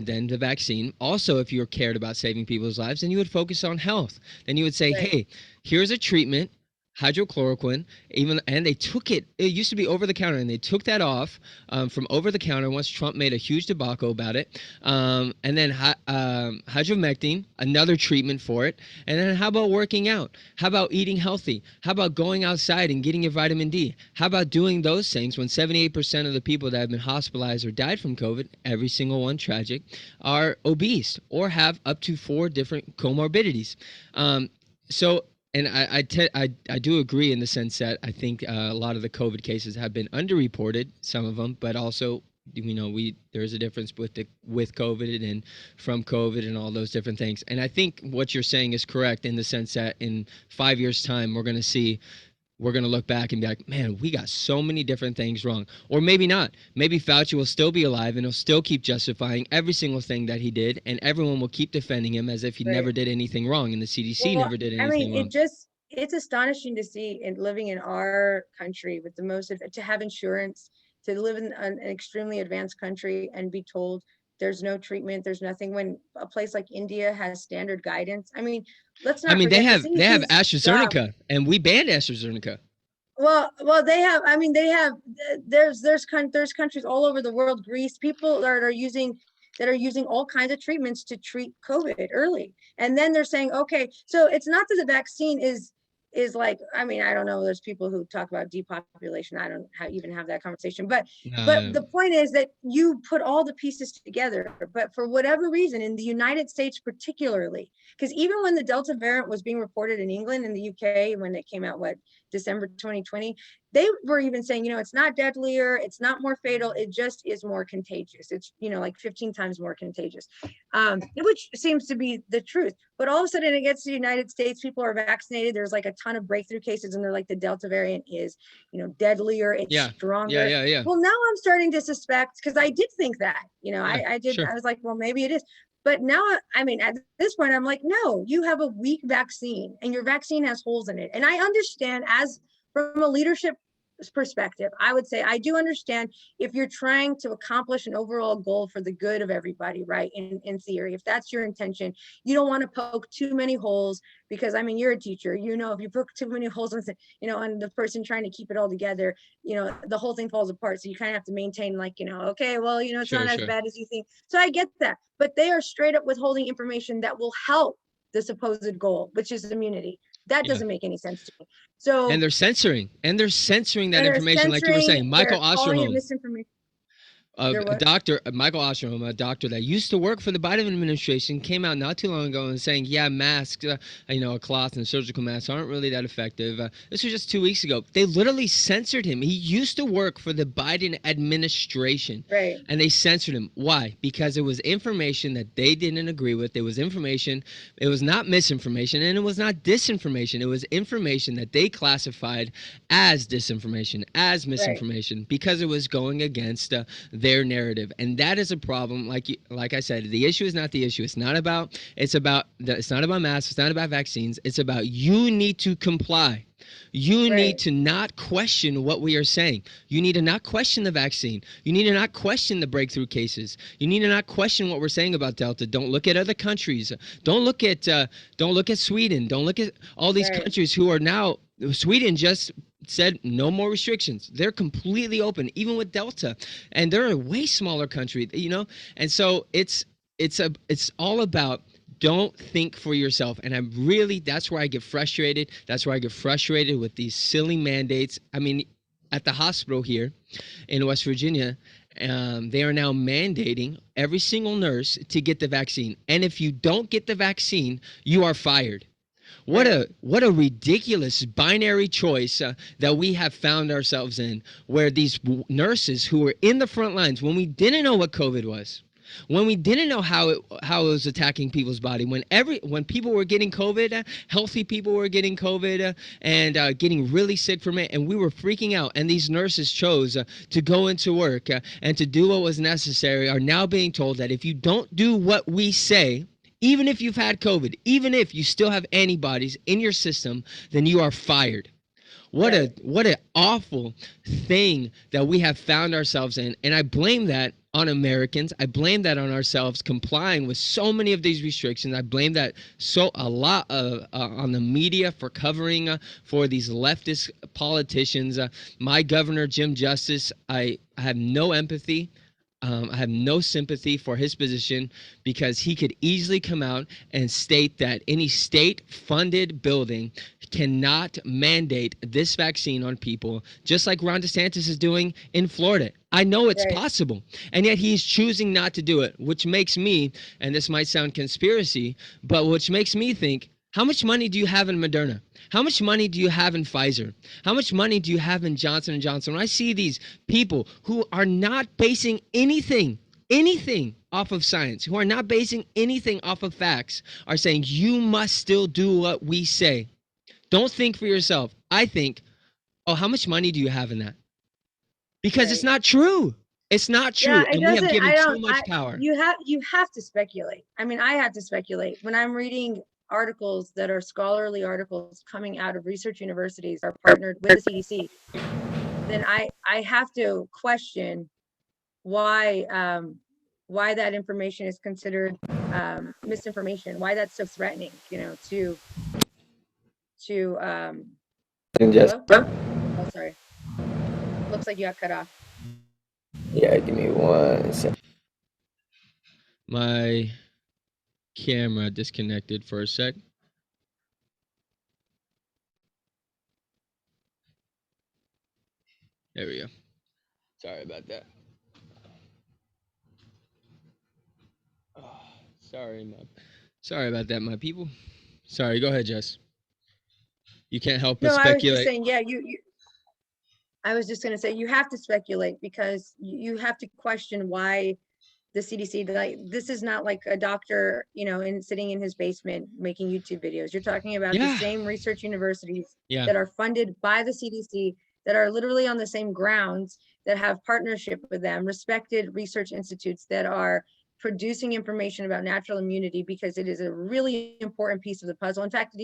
then the vaccine. Also, if you cared about saving people's lives, then you would focus on health. Then you would say, hey, here's a treatment, hydrochloroquine, and they took it. It used to be over the counter, and they took that off from over the counter once Trump made a huge debacle about it. And then hydromectin, another treatment for it. And then how about working out? How about eating healthy? How about going outside and getting your vitamin D? How about doing those things when 78% of the people that have been hospitalized or died from COVID, every single one tragic, are obese or have up to 4 different comorbidities? And I do agree in the sense that I think a lot of the COVID cases have been underreported, some of them, but also there's a difference with COVID and from COVID and all those different things. And I think what you're saying is correct in the sense that in 5 years' time we're going to look back and be like, man, we got so many different things wrong. Or maybe not. Maybe Fauci will still be alive and he'll still keep justifying every single thing that he did, and everyone will keep defending him as if he never did anything wrong, and the CDC never did anything wrong. It's astonishing to see living in our country with the most, to have insurance, to live in an extremely advanced country and be told there's no treatment, there's nothing, when a place like India has standard guidance. I mean, let's not forget they have AstraZeneca, and we banned AstraZeneca. Well, they have. I mean, they have. There's countries all over the world, Greece, people that are using all kinds of treatments to treat COVID early, and then they're saying, okay, so it's not that the vaccine is like, I mean, I don't know. There's people who talk about depopulation. I don't even have that conversation, but the point is that you put all the pieces together. But for whatever reason, in the United States particularly, because even when the Delta variant was being reported in England and the UK, when it came out, December 2020, they were even saying, it's not deadlier, it's not more fatal, it just is more contagious. It's, like 15 times more contagious, which seems to be the truth. But all of a sudden it gets to the United States, people are vaccinated, there's like a ton of breakthrough cases, and they're like, the Delta variant is, deadlier, it's stronger. Yeah. Well, now I'm starting to suspect, because I did think that, I did, sure. I was like, well, maybe it is. But now, I mean, at this point, I'm like, no, you have a weak vaccine and your vaccine has holes in it. And I understand, as from a leadership perspective, I would say I do understand if you're trying to accomplish an overall goal for the good of everybody, right? In theory, if that's your intention, you don't want to poke too many holes, because I mean, you're a teacher, if you poke too many holes on, on the person trying to keep it all together, the whole thing falls apart. So you kind of have to maintain, like, okay, well, it's not as bad as you think. So I get that, but they are straight up withholding information that will help the supposed goal, which is immunity. That doesn't make any sense to me. So, and they're censoring that information, like you were saying. Michael Osterholm, misinformation. Michael Osterholm, a doctor that used to work for the Biden administration, came out not too long ago and saying, yeah, masks, a cloth and surgical masks aren't really that effective. This was just 2 weeks ago. They literally censored him. He used to work for the Biden administration. Right. And they censored him. Why? Because it was information that they didn't agree with. It was information. It was not misinformation, and it was not disinformation. It was information that they classified as disinformation, as misinformation, because it was going against their narrative. And that is a problem. Like I said, the issue is not the issue. It's not about masks. It's not about vaccines. It's about, you need to comply. You need to not question what we are saying. You need to not question the vaccine. You need to not question the breakthrough cases. You need to not question what we're saying about Delta. Don't look at other countries. Don't look at Sweden. Don't look at all these countries who are now. Sweden just said no more restrictions. They're completely open, even with Delta, and they're a way smaller country, And so it's all about, don't think for yourself. And that's where I get frustrated. That's where I get frustrated with these silly mandates. I mean, at the hospital here in West Virginia, they are now mandating every single nurse to get the vaccine. And if you don't get the vaccine, you are fired. Right. What a ridiculous binary choice that we have found ourselves in, where these nurses who were in the front lines when we didn't know what COVID was, when we didn't know how it was attacking people's body, when people were getting COVID, healthy people were getting COVID, and getting really sick from it, and we were freaking out, and these nurses chose to go into work and to do what was necessary, are now being told that if you don't do what we say, even if you've had COVID, even if you still have antibodies in your system, then you are fired. Right. What an awful thing that we have found ourselves in, and I blame that on Americans. I blame that on ourselves complying with so many of these restrictions. I blame that a lot on the media for covering for these leftist politicians. My governor Jim Justice, I have no empathy. I have no sympathy for his position, because he could easily come out and state that any state-funded building cannot mandate this vaccine on people, just like Ron DeSantis is doing in Florida. I know it's Right. possible, and yet he's choosing not to do it, which makes me, and this might sound conspiracy, but which makes me think, how much money do you have in Moderna? How much money do you have in Pfizer? How much money do you have in Johnson & Johnson? When I see these people who are not basing anything off of science, who are not basing anything off of facts, are saying you must still do what we say. Don't think for yourself. I think, oh, how much money do you have in that? Because it's Right. not true. It's not Yeah, true. it And we have doesn't, given I too don't, much power. you have to speculate. I mean, I have to speculate. When I'm reading articles that are scholarly articles coming out of research universities are partnered with the CDC, then I have to question why why that information is considered misinformation, why that's so threatening, to And just, hello? Oh, sorry. Looks like you got cut off. yeah, give me 1 second. My camera disconnected for a sec. There we go. Sorry about that. Oh, sorry about that, my people. Sorry, go ahead, Jess. You can't help but No, I was just speculate. saying, yeah, I was just going to say you have to speculate because you have to question why the CDC, like, this is not like a doctor, in sitting in his basement making YouTube videos. You're talking about the Yeah. same research universities Yeah. that are funded by the CDC, that are literally on the same grounds, that have partnership with them, respected research institutes that are producing information about natural immunity, because it is a really important piece of the puzzle. In fact,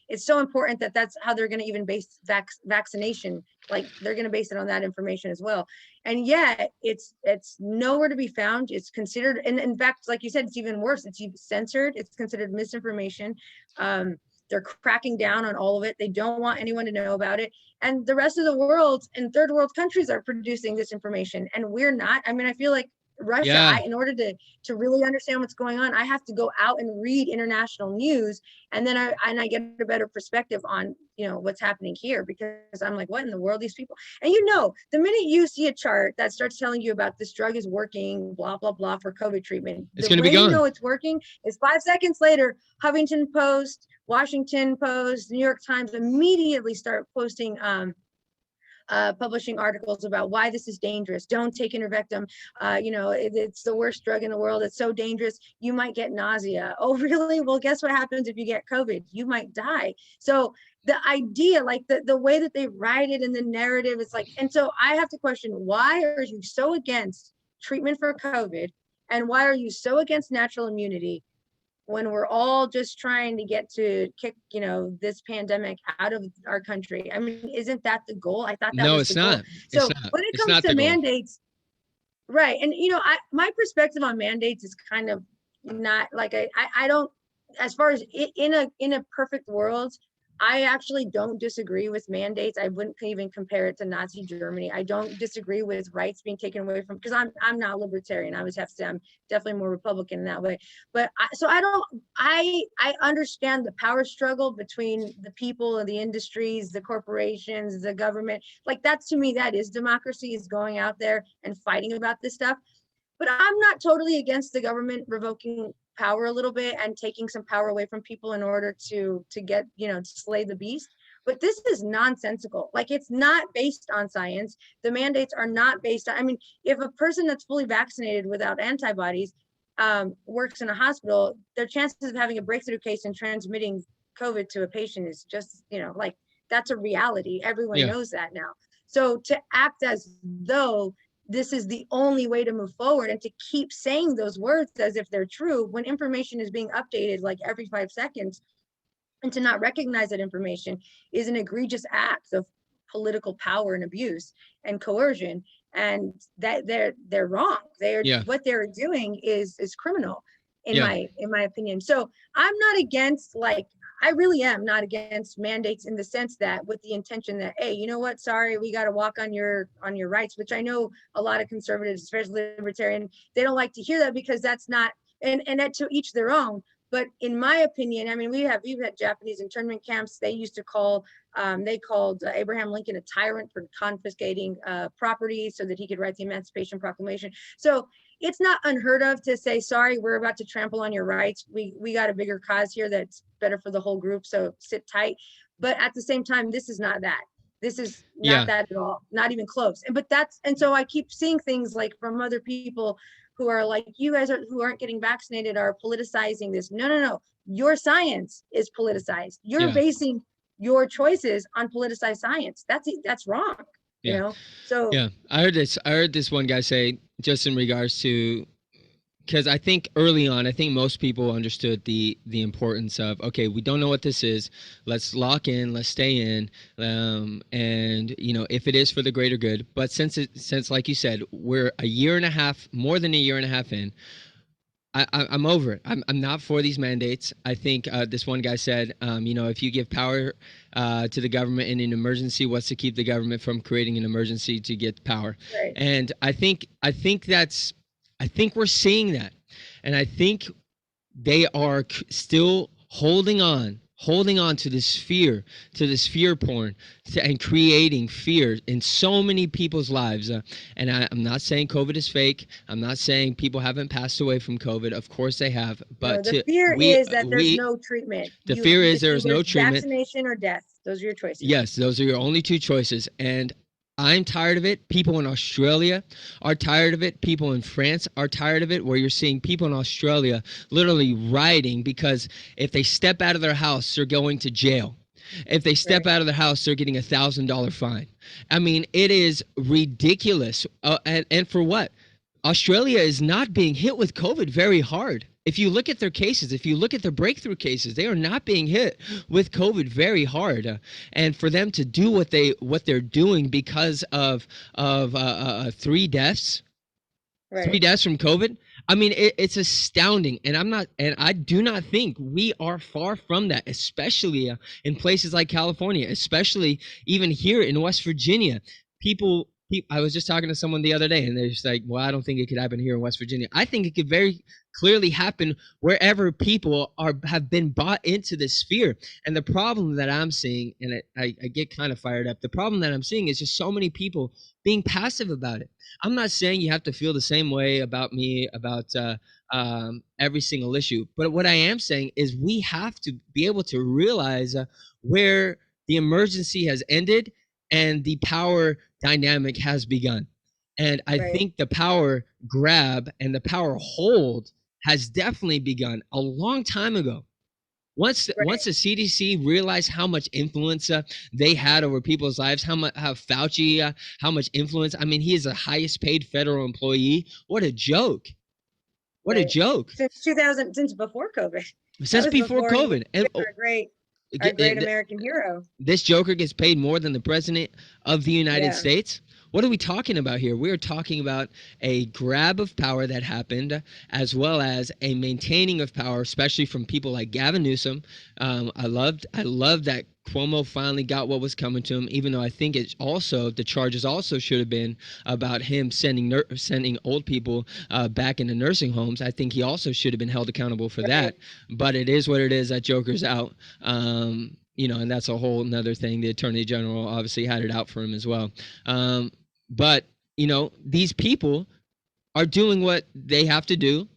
it's so important that that's how they're going to even base vaccination. Like, they're going to base it on that information as well. And yet it's nowhere to be found. It's considered, and in fact, like you said, it's even worse. It's even censored. It's considered misinformation. They're cracking down on all of it. They don't want anyone to know about it. And the rest of the world and third world countries are producing this information, and we're not. I mean, I feel like Russia, Yeah. in order to really understand what's going on, I have to go out and read international news, and then I get a better perspective on what's happening here, because I'm like, what in the world, these people. And the minute you see a chart that starts telling you about this drug is working, blah blah blah, for COVID treatment, It's the going to be way you gone. know it's working is 5 seconds later, Huffington Post, Washington Post, New York Times immediately start posting publishing articles about why this is dangerous. Don't take Intervectum. It's the worst drug in the world. It's so dangerous. You might get nausea. Oh, really? Well, guess what happens if you get COVID? You might die. So the idea, like the way that they write it in the narrative, it's like, and so I have to question, why are you so against treatment for COVID? And why are you so against natural immunity, when we're all just trying to get to kick, this pandemic out of our country? I mean, isn't that the goal? I thought that No, was it's the goal. not. It's So not. when it It's comes not to the goal. mandates, right? And my perspective on mandates is kind of not like I don't, as far as in a perfect world, I actually don't disagree with mandates. I wouldn't even compare it to Nazi Germany. I don't disagree with rights being taken away from, because I'm not libertarian. I would have to say I'm definitely more Republican in that way. But I don't, I understand the power struggle between the people and the industries, the corporations, the government. Like, that's, to me, that is democracy, is going out there and fighting about this stuff. But I'm not totally against the government revoking power a little bit and taking some power away from people in order to get, to slay the beast. But this is nonsensical. Like, it's not based on science. The mandates are not based on, I mean, if a person that's fully vaccinated without antibodies works in a hospital, their chances of having a breakthrough case and transmitting COVID to a patient is just, like, that's a reality. Everyone Yeah. knows that now. So to act as though this is the only way to move forward and to keep saying those words as if they're true when information is being updated like every 5 seconds, and to not recognize that information is an egregious act of political power and abuse and coercion, and that they're wrong. They're Yeah. What they're doing is criminal in Yeah. my opinion. So I'm not against, like, I really am not against mandates in the sense that with the intention that, hey, you know what, sorry, we got to walk on your rights, which I know a lot of conservatives, especially libertarian, they don't like to hear that, because that's not, and that, to each their own. But in my opinion, I mean, we've had Japanese internment camps. They used to they called Abraham Lincoln a tyrant for confiscating property so that he could write the Emancipation Proclamation. So it's not unheard of to say, sorry, we're about to trample on your rights. We got a bigger cause here that's better for the whole group, so sit tight. But at the same time, this is not that. This is not Yeah. that at all, not even close. And so I keep seeing things like from other people who are like, you guys who aren't getting vaccinated are politicizing this. No. Your science is politicized. You're Yeah. basing your choices on politicized science. That's wrong. Yeah. So Yeah. I heard this one guy say, just in regards to, because I think early on, I think most people understood the importance of, okay, we don't know what this is. Let's lock in. Let's stay in. And if it is for the greater good. But since like you said, we're a year and a half, more than a year and a half in, I'm over it. I'm not for these mandates. I think this one guy said, if you give power to the government in an emergency, what's to keep the government from creating an emergency to get power? right, And I think we're seeing that, and I think they are still holding on to this fear porn, and creating fear in so many people's lives. And I'm not saying COVID is fake. I'm not saying people haven't passed away from COVID. Of course they have. no, But the fear is that there's no treatment. the fear is It's there is either no treatment. vaccination or death. Those are your choices. Yes, those are your only two choices. And I'm tired of it. People in Australia are tired of it. People in France are tired of it, where you're seeing people in Australia literally rioting because if they step out of their house, they're going to jail. If they step Right. out of their house, they're getting $1,000 fine. I mean, it is ridiculous. And for what? Australia is not being hit with COVID very hard. If you look at their cases, if you look at their breakthrough cases, they are not being hit with COVID very hard. And for them to do what they're doing because of 3 deaths, Right. 3 deaths from COVID. I mean, it's astounding, and I do not think we are far from that, especially in places like California, especially even here in West Virginia. I was just talking to someone the other day, and they're just like, "Well, I don't think it could happen here in West Virginia." I think it could very clearly happen wherever people have been bought into this fear. And the problem that I'm seeing, and I get kind of fired up. The problem that I'm seeing is just so many people being passive about it. I'm not saying you have to feel the same way about me about every single issue, but what I am saying is we have to be able to realize where the emergency has ended and the power dynamic has begun. And I Right. think the power grab and the power hold has definitely begun a long time ago. Once the CDC realized how much influence they had over people's lives, how Fauci, how much influence. I mean, he is the highest paid federal employee. What a joke! What a Right. joke! Since before COVID. That Since was before before he was COVID, and our great American hero. this Joker gets paid more than the president of the United Yeah. States. What are we talking about here? We're talking about a grab of power that happened, as well as a maintaining of power, especially from people like Gavin Newsom. I loved that Cuomo finally got what was coming to him, even though I think the charges also should have been about him sending old people back into nursing homes. I think he also should have been held accountable for that. But it is what it is. That Joker's out. And that's a whole nother thing. The Attorney General obviously had it out for him as well. But these people are doing what they have to do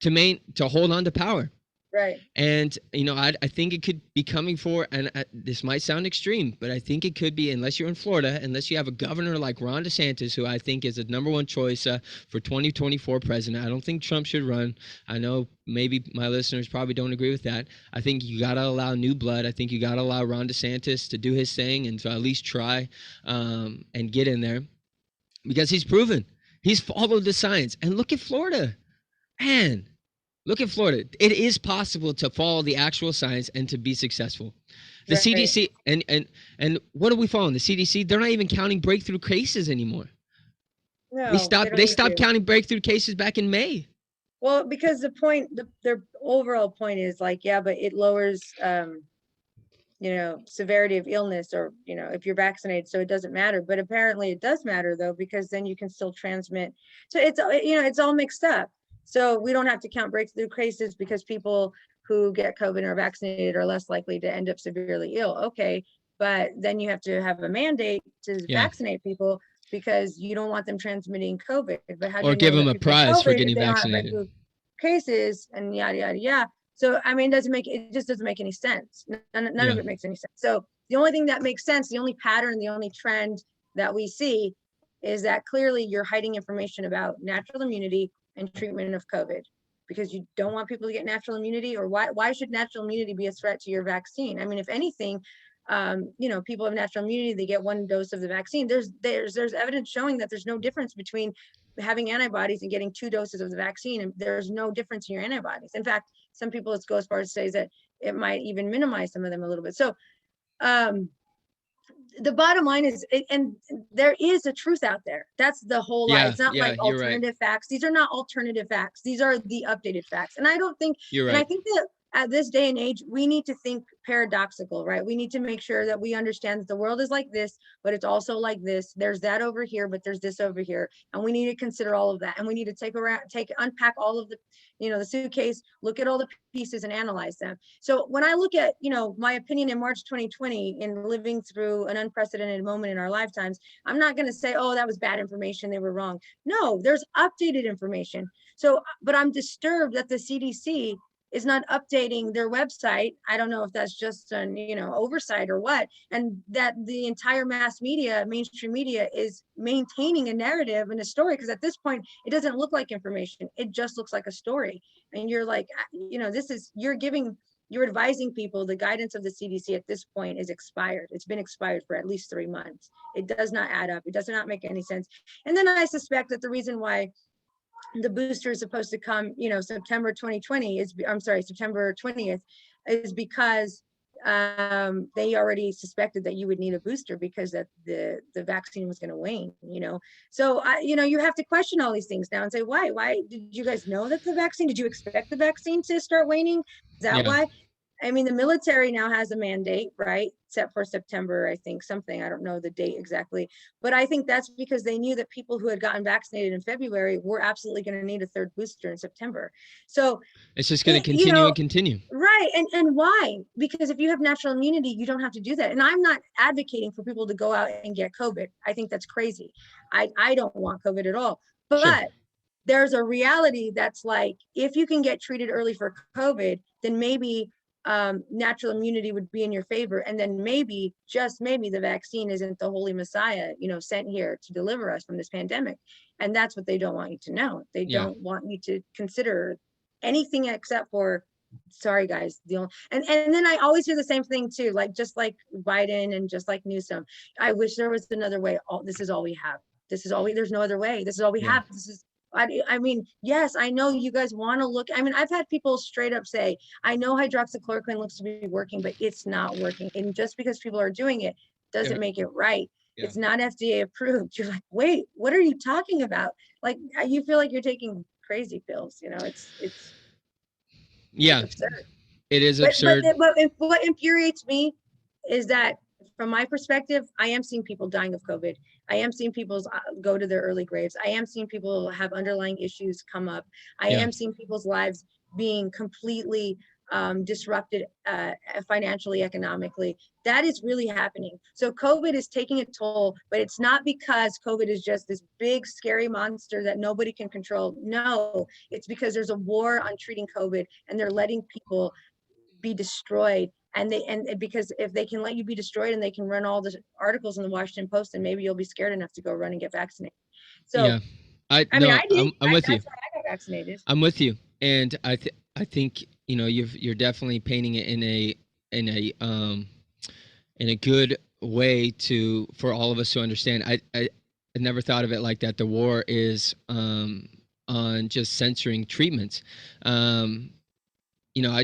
to hold on to power. Right. And I think it could be coming for, and this might sound extreme, but I think it could be, unless you're in Florida, unless you have a governor like Ron DeSantis, who I think is the number one choice for 2024 president. I don't think Trump should run. I know maybe my listeners probably don't agree with that. I think you got to allow new blood. I think you got to allow Ron DeSantis to do his thing and to at least try and get in there, because he's proven he's followed the science. And look at Florida, man. Look at Florida. It is possible to follow the actual science and to be successful. The Right. CDC and what are we following? The CDC, they're not even counting breakthrough cases anymore. No, They stopped don't need stopped to. counting breakthrough cases back in May. Well, because their overall point is like, yeah, but it lowers, severity of illness, or, if you're vaccinated, so it doesn't matter. But apparently it does matter, though, because then you can still transmit. So it's all mixed up. So we don't have to count breakthrough cases because people who get COVID or are vaccinated are less likely to end up severely ill. Okay. But then you have to have a mandate to vaccinate people, because you don't want them transmitting COVID. But how do Or you give know them that a people have prize for COVID if getting they don't have vaccinated. breakthrough cases and yada, yada, yada? So, I mean, it just doesn't make any sense. None of it makes any sense. So the only thing that makes sense, the only pattern, the only trend that we see is that clearly you're hiding information about natural immunity and treatment of COVID, because you don't want people to get natural immunity. Or why should natural immunity be a threat to your vaccine? I mean, if anything, people have natural immunity, they get one dose of the vaccine. There's evidence showing that there's no difference between having antibodies and getting 2 doses of the vaccine, and there's no difference in your antibodies. In fact, some people go as far as to say that it might even minimize some of them a little bit. So the bottom line is, and there is a truth out there. That's the whole lie. It's not like alternative facts. These are not alternative facts. These are the updated facts. And I don't think, I think that at this day and age, we need to think paradoxical, right? We need to make sure that we understand that the world is like this, but it's also like this. There's that over here, but there's this over here. And we need to consider all of that. And we need to unpack all of the, the suitcase, look at all the pieces and analyze them. So when I look at, my opinion in March 2020, in living through an unprecedented moment in our lifetimes, I'm not going to say, oh, that was bad information, they were wrong. No, there's updated information. So, but I'm disturbed that the CDC is not updating their website. I don't know if that's just an oversight or what, and that the entire mass media, mainstream media, is maintaining a narrative and a story, because at this point it doesn't look like information, it just looks like a story. And you're like, you're advising people the guidance of the CDC at this point is expired. It's been expired for at least 3 months. It does not add up. It does not make any sense. And then I suspect that the reason why the booster is supposed to come, September 20th, is because they already suspected that you would need a booster, because that the vaccine was going to wane, So, you have to question all these things now and say, why did you guys know that did you expect the vaccine to start waning? Is that why? I mean, the military now has a mandate, right? Except for September, I think, something. I don't know the date exactly. But I think that's because they knew that people who had gotten vaccinated in February were absolutely going to need a third booster in September. So it's just going to continue and continue. Right. And why? Because if you have natural immunity, you don't have to do that. And I'm not advocating for people to go out and get COVID. I think that's crazy. I don't want COVID at all. But there's a reality that's like, if you can get treated early for COVID, then maybe natural immunity would be in your favor. And then maybe, just maybe, the vaccine isn't the holy messiah, sent here to deliver us from this pandemic. And that's what they don't want you to know. They don't want you to consider anything except for, sorry guys, and then I always hear the same thing too, like, just like Biden and just like Newsom, I wish there was another way. This is all we have. There's no other way. This is all we have. I mean, yes, I know you guys want to look. I mean, I've had people straight up say, I know hydroxychloroquine looks to be working, but it's not working. And just because people are doing it doesn't make it right. It's not FDA approved. You're like, wait, what are you talking about? Like, you feel like you're taking crazy pills. It's absurd. It is absurd. But what infuriates me is that, from my perspective, I am seeing people dying of COVID. I am seeing people go to their early graves. I am seeing people have underlying issues come up. I am seeing people's lives being completely disrupted financially, economically. That is really happening. So COVID is taking a toll, but it's not because COVID is just this big, scary monster that nobody can control. No, it's because there's a war on treating COVID, and they're letting people be destroyed. And because if they can let you be destroyed and they can run all the articles in the Washington Post, then maybe you'll be scared enough to go run and get vaccinated. So Yeah. I I mean, no, I did. I'm with you. That's why I got vaccinated. I'm with you. And I think, you're definitely painting it in a um in a good way for all of us to understand. I never thought of it like that. The war is on just censoring treatments. Um you know,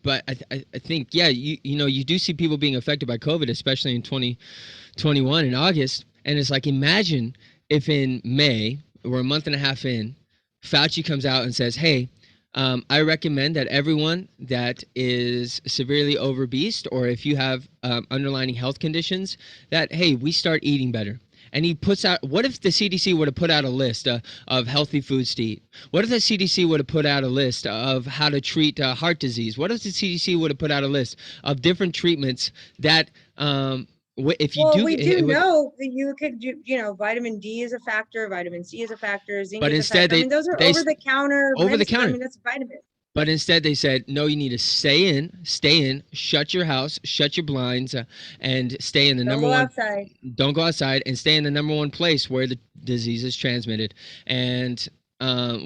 but I think, yeah, you do see people being affected by COVID, especially in 2021 in August, and it's like, imagine if in May, we're a month and a half in, Fauci comes out and says, hey, I recommend that everyone that is severely obese, or if you have underlying health conditions, that, hey, we start eating better. And he puts out, what if the CDC would have put out a list of healthy foods to eat? What if the CDC would have put out a list of how to treat heart disease? What if the CDC would have put out a list of different treatments that, if you Well, do we get hit do with, know that you could do, vitamin D is a factor, vitamin C is a factor, zinc but is a instead factor. I mean, those are they over the counter over the medicine. I counter. mean, that's vitamin. But instead, they said, no, you need to stay in, shut your house, shut your blinds, and stay in the Don't number go one. outside. Don't go outside, and stay in the number one place where the disease is transmitted, and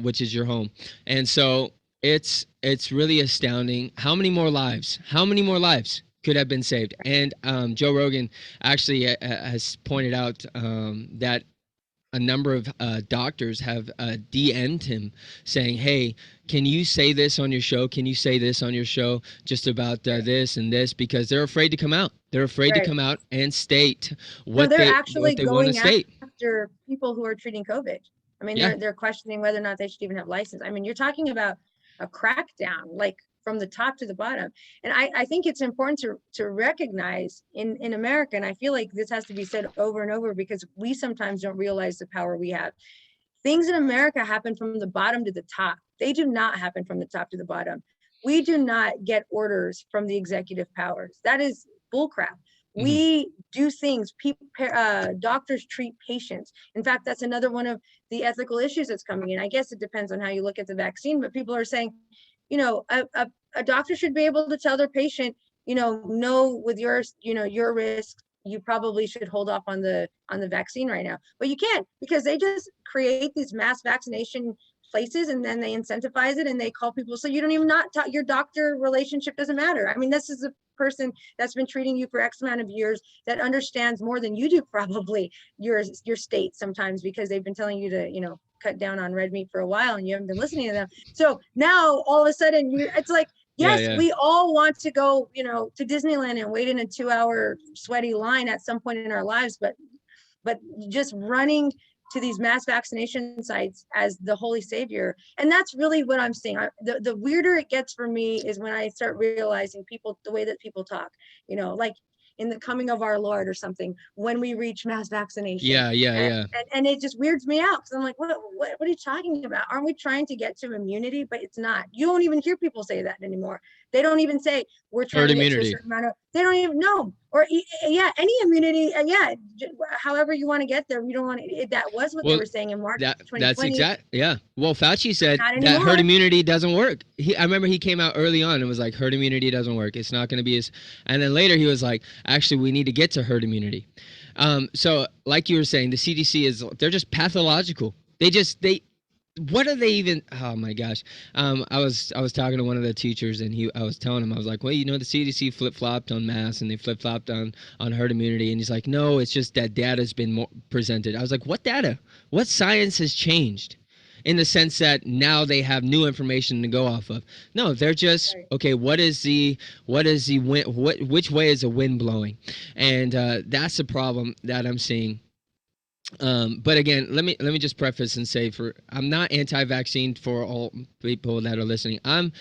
which is your home. And so it's really astounding how many more lives could have been saved. And Joe Rogan actually has pointed out that a number of doctors have DM'd him saying, hey, can you say this on your show? Can you say this on your show just about this and this? Because they're afraid to come out. They're afraid to Right. come out and state No, what they're they actually want to going state. after people who are treating COVID. I mean, Yeah. they're questioning whether or not they should even have license. I mean, you're talking about a crackdown, like from the top to the bottom. And I think it's important to recognize in America, and I feel like this has to be said over and over because we sometimes don't realize the power we have. Things in America happen from the bottom to the top. They do not happen from the top to the bottom. We do not get orders from the executive powers. That is bullcrap. We do things. Doctors treat patients. In fact, that's another one of the ethical issues that's coming in. I guess it depends on how you look at the vaccine, but people are saying, a doctor should be able to tell their patient, no, with your risk, you probably should hold off on the vaccine right now. But you can't, because they just create these mass vaccination places, and then they incentivize it, and they call people. So you don't even not talk, your doctor relationship doesn't matter. I mean, this is a person that's been treating you for X amount of years, that understands more than you do probably your state sometimes, because they've been telling you to cut down on red meat for a while, and you haven't been listening to them. So now all of a sudden it's like, yes, Yeah. we all want to go, to Disneyland and wait in a 2-hour sweaty line at some point in our lives, but just running to these mass vaccination sites as the holy savior. And that's really what I'm seeing. The weirder it gets for me is when I start realizing the way that people talk, like in the coming of our Lord or something, when we reach mass vaccination. Yeah. And it just weirds me out, because I'm like, what are you talking about? Aren't we trying to get to immunity? But it's not. You don't even hear people say that anymore. They don't even say we're trying Herd to get immunity. to a certain amount of, they don't even know. Or any immunity, however you want to get there. We don't want to, that was what they were saying in March 2020. That's exact. Yeah. Well, Fauci said that herd immunity doesn't work. I remember he came out early on and was like, herd immunity doesn't work. It's not going to be as. And then later he was like, actually, we need to get to herd immunity. So like you were saying, the CDC they're just pathological. What are they even? Oh my gosh! I was talking to one of the teachers, and I was telling him, I was like, well, the CDC flip flopped on masks, and they flip flopped on herd immunity, and he's like, no, it's just that data's been presented. I was like, what data? What science has changed? In the sense that now they have new information to go off of. No, they're just okay. Which way is the wind blowing? And that's the problem that I'm seeing. But again, let me just preface and say, I'm not anti-vaccine for all people that are listening. I'm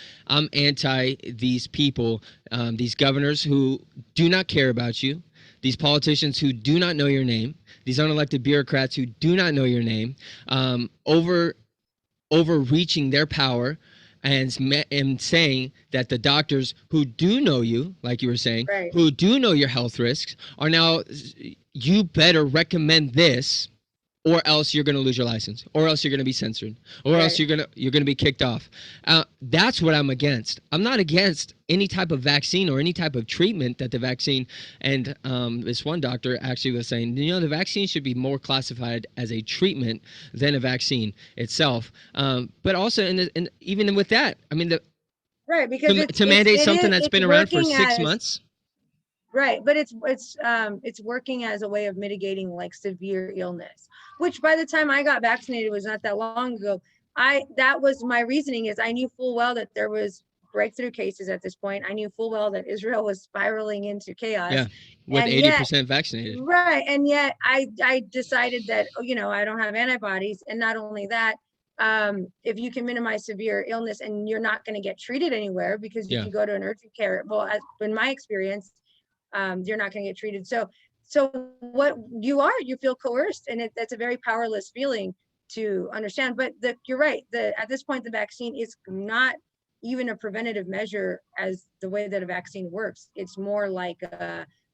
anti these people, these governors who do not care about you, these politicians who do not know your name, these unelected bureaucrats who do not know your name, overreaching their power and saying that the doctors who do know you, like you were saying, Right. who do know your health risks, are now, you better recommend this, or else you're going to lose your license, or else you're going to be censored, or else Right. you're going to be kicked off. That's what I'm against. I'm not against any type of vaccine or any type of treatment that the vaccine. And this one doctor actually was saying, the vaccine should be more classified as a treatment than a vaccine itself. But also, even with that, I mean, Right, because to mandate something that's it's been around for working 6 months. right, but it's working as a way of mitigating like severe illness, which by the time I got vaccinated was not that long ago. That was my reasoning, is I knew full well that there was breakthrough cases at this point. I knew full well that Israel was spiraling into chaos. Yeah, with And yet, 80% vaccinated. right, and yet I decided that, I don't have antibodies, and not only that, if you can minimize severe illness and you're not going to get treated anywhere because you Yeah. can go to an urgent care. Well, in my experience, you're not going to get treated. So what you feel coerced, and that's a very powerless feeling to understand. But you're right. At this point, the vaccine is not even a preventative measure as the way that a vaccine works. It's more like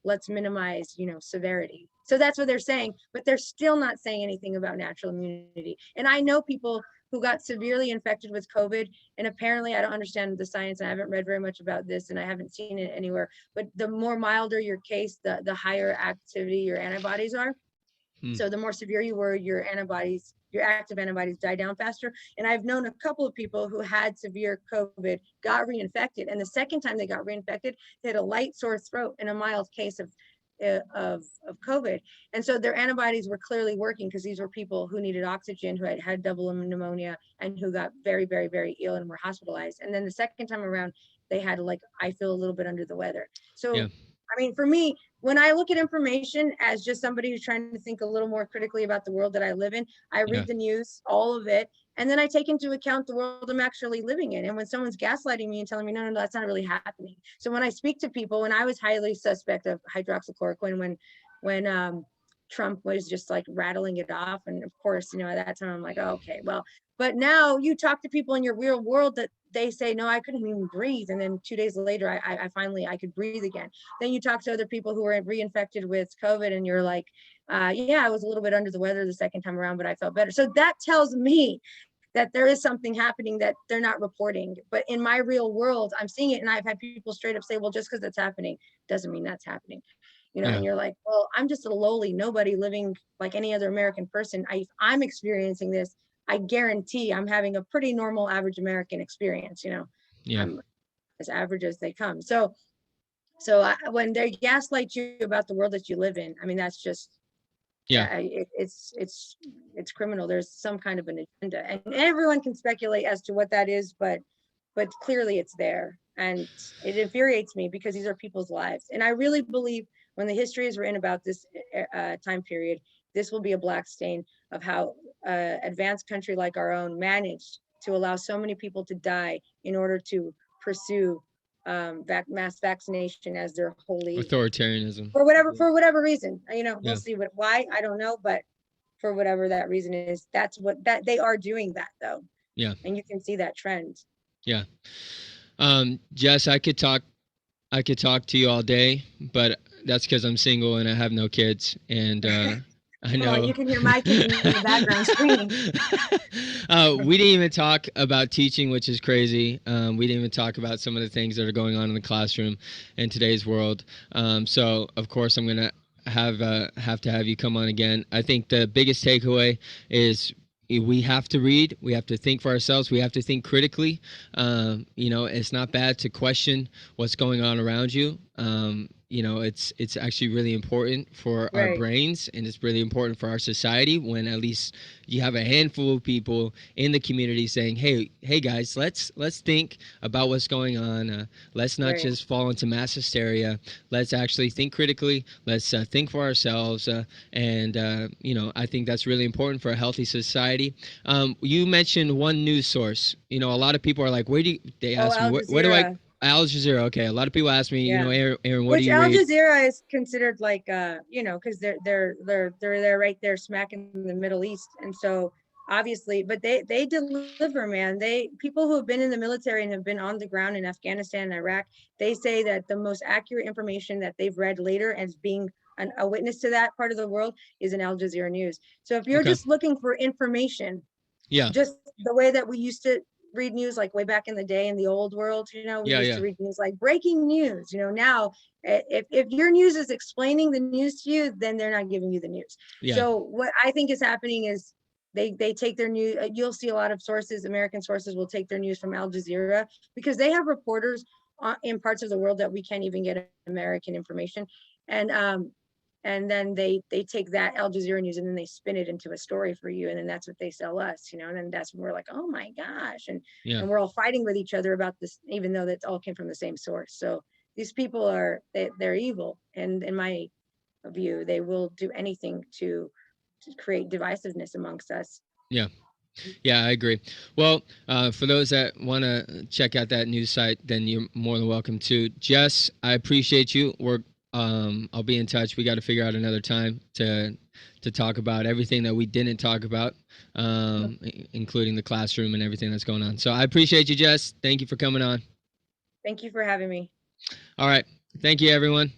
let's minimize, severity. So that's what they're saying, but they're still not saying anything about natural immunity. And I know people who got severely infected with COVID, and apparently I don't understand the science, and I haven't read very much about this, and I haven't seen it anywhere, but the more milder your case, the higher activity your antibodies are. So the more severe you were, your active antibodies die down faster. And I've known a couple of people who had severe COVID, got reinfected, and the second time they got reinfected, they had a light sore throat and a mild case of COVID. And so their antibodies were clearly working, because these were people who needed oxygen, who had double pneumonia, and who got very, very, very ill and were hospitalized. And then the second time around, they had I feel a little bit under the weather. So, Yeah. I mean, for me, when I look at information as just somebody who's trying to think a little more critically about the world that I live in, I read the news, all of it, and then I take into account the world I'm actually living in. And when someone's gaslighting me and telling me, no, that's not really happening. So when I speak to people, when I was highly suspect of hydroxychloroquine, when Trump was just like rattling it off, and of course, at that time I'm like, oh, okay, well, but now you talk to people in your real world that they say, no, I couldn't even breathe. And then 2 days later, I finally, I could breathe again. Then you talk to other people who were reinfected with COVID, and you're like, yeah, I was a little bit under the weather the second time around, but I felt better. So that tells me that there is something happening that they're not reporting. But in my real world, I'm seeing it. And I've had people straight up say, well, just because that's happening doesn't mean that's happening. Yeah. And you're like, well, I'm just a lowly nobody living like any other American person. I'm experiencing this. I guarantee I'm having a pretty normal average American experience. Yeah. I'm as average as they come. So when they gaslight you about the world that you live in, I mean, that's just, Yeah. it's criminal. There's some kind of an agenda, and everyone can speculate as to what that is, but clearly it's there, and it infuriates me because these are people's lives. And I really believe when the history is written about this time period, this will be a black stain of how advanced country like our own managed to allow so many people to die in order to pursue mass vaccination as their holy, Authoritarianism. for whatever reason. We'll Yeah. see why, I don't know, but for whatever that reason is, that's what that they are doing that though. Yeah. And you can see that trend. Yeah. Jess, I could talk to you all day, but that's because I'm single and I have no kids, and I know. Well, you can hear my kids in the background screaming. We didn't even talk about teaching, which is crazy. We didn't even talk about some of the things that are going on in the classroom in today's world. So, of course, I'm gonna have to have you come on again. I think the biggest takeaway is we have to read. We have to think for ourselves. We have to think critically. It's not bad to question what's going on around you. It's actually really important for our Right. brains, and it's really important for our society when at least you have a handful of people in the community saying, hey guys, let's think about what's going on. Let's not Right. just fall into mass hysteria. Let's actually think critically. Let's think for ourselves. I think that's really important for a healthy society. You mentioned one news source. A lot of people are like, they ask me, Al where do I, Jazeera. Al Jazeera. Okay. A lot of people ask me, Yeah. Aaron, what do Which you Al read? Jazeera is considered like, because they're right there smack in the Middle East. And so obviously, but they deliver, man. They, people who have been in the military and have been on the ground in Afghanistan and Iraq, they say that the most accurate information that they've read later as being a witness to that part of the world is in Al Jazeera News. So if you're Okay. just looking for information, Yeah. just the way that we used to read news, like way back in the day in the old world, we Yeah. used Yeah. to read news like breaking news. Now, if your news is explaining the news to you, then they're not giving you the news. Yeah. So what I think is happening is they take their news. You'll see a lot of sources, American sources will take their news from Al Jazeera because they have reporters in parts of the world that we can't even get American information. And then they take that Al Jazeera news and then they spin it into a story for you, and then that's what they sell us, and then that's when we're like, oh my gosh, Yeah. and we're all fighting with each other about this, even though that all came from the same source. So these people they're evil, and in my view, they will do anything to create divisiveness amongst us. Yeah. Yeah, I agree. Well, for those that want to check out that news site, then you're more than welcome to. Jess, I appreciate you. I'll be in touch. We got to figure out another time to talk about everything that we didn't talk about, including the classroom and everything that's going on. So I appreciate you, Jess. Thank you for coming on. Thank you for having me. All right. Thank you, everyone.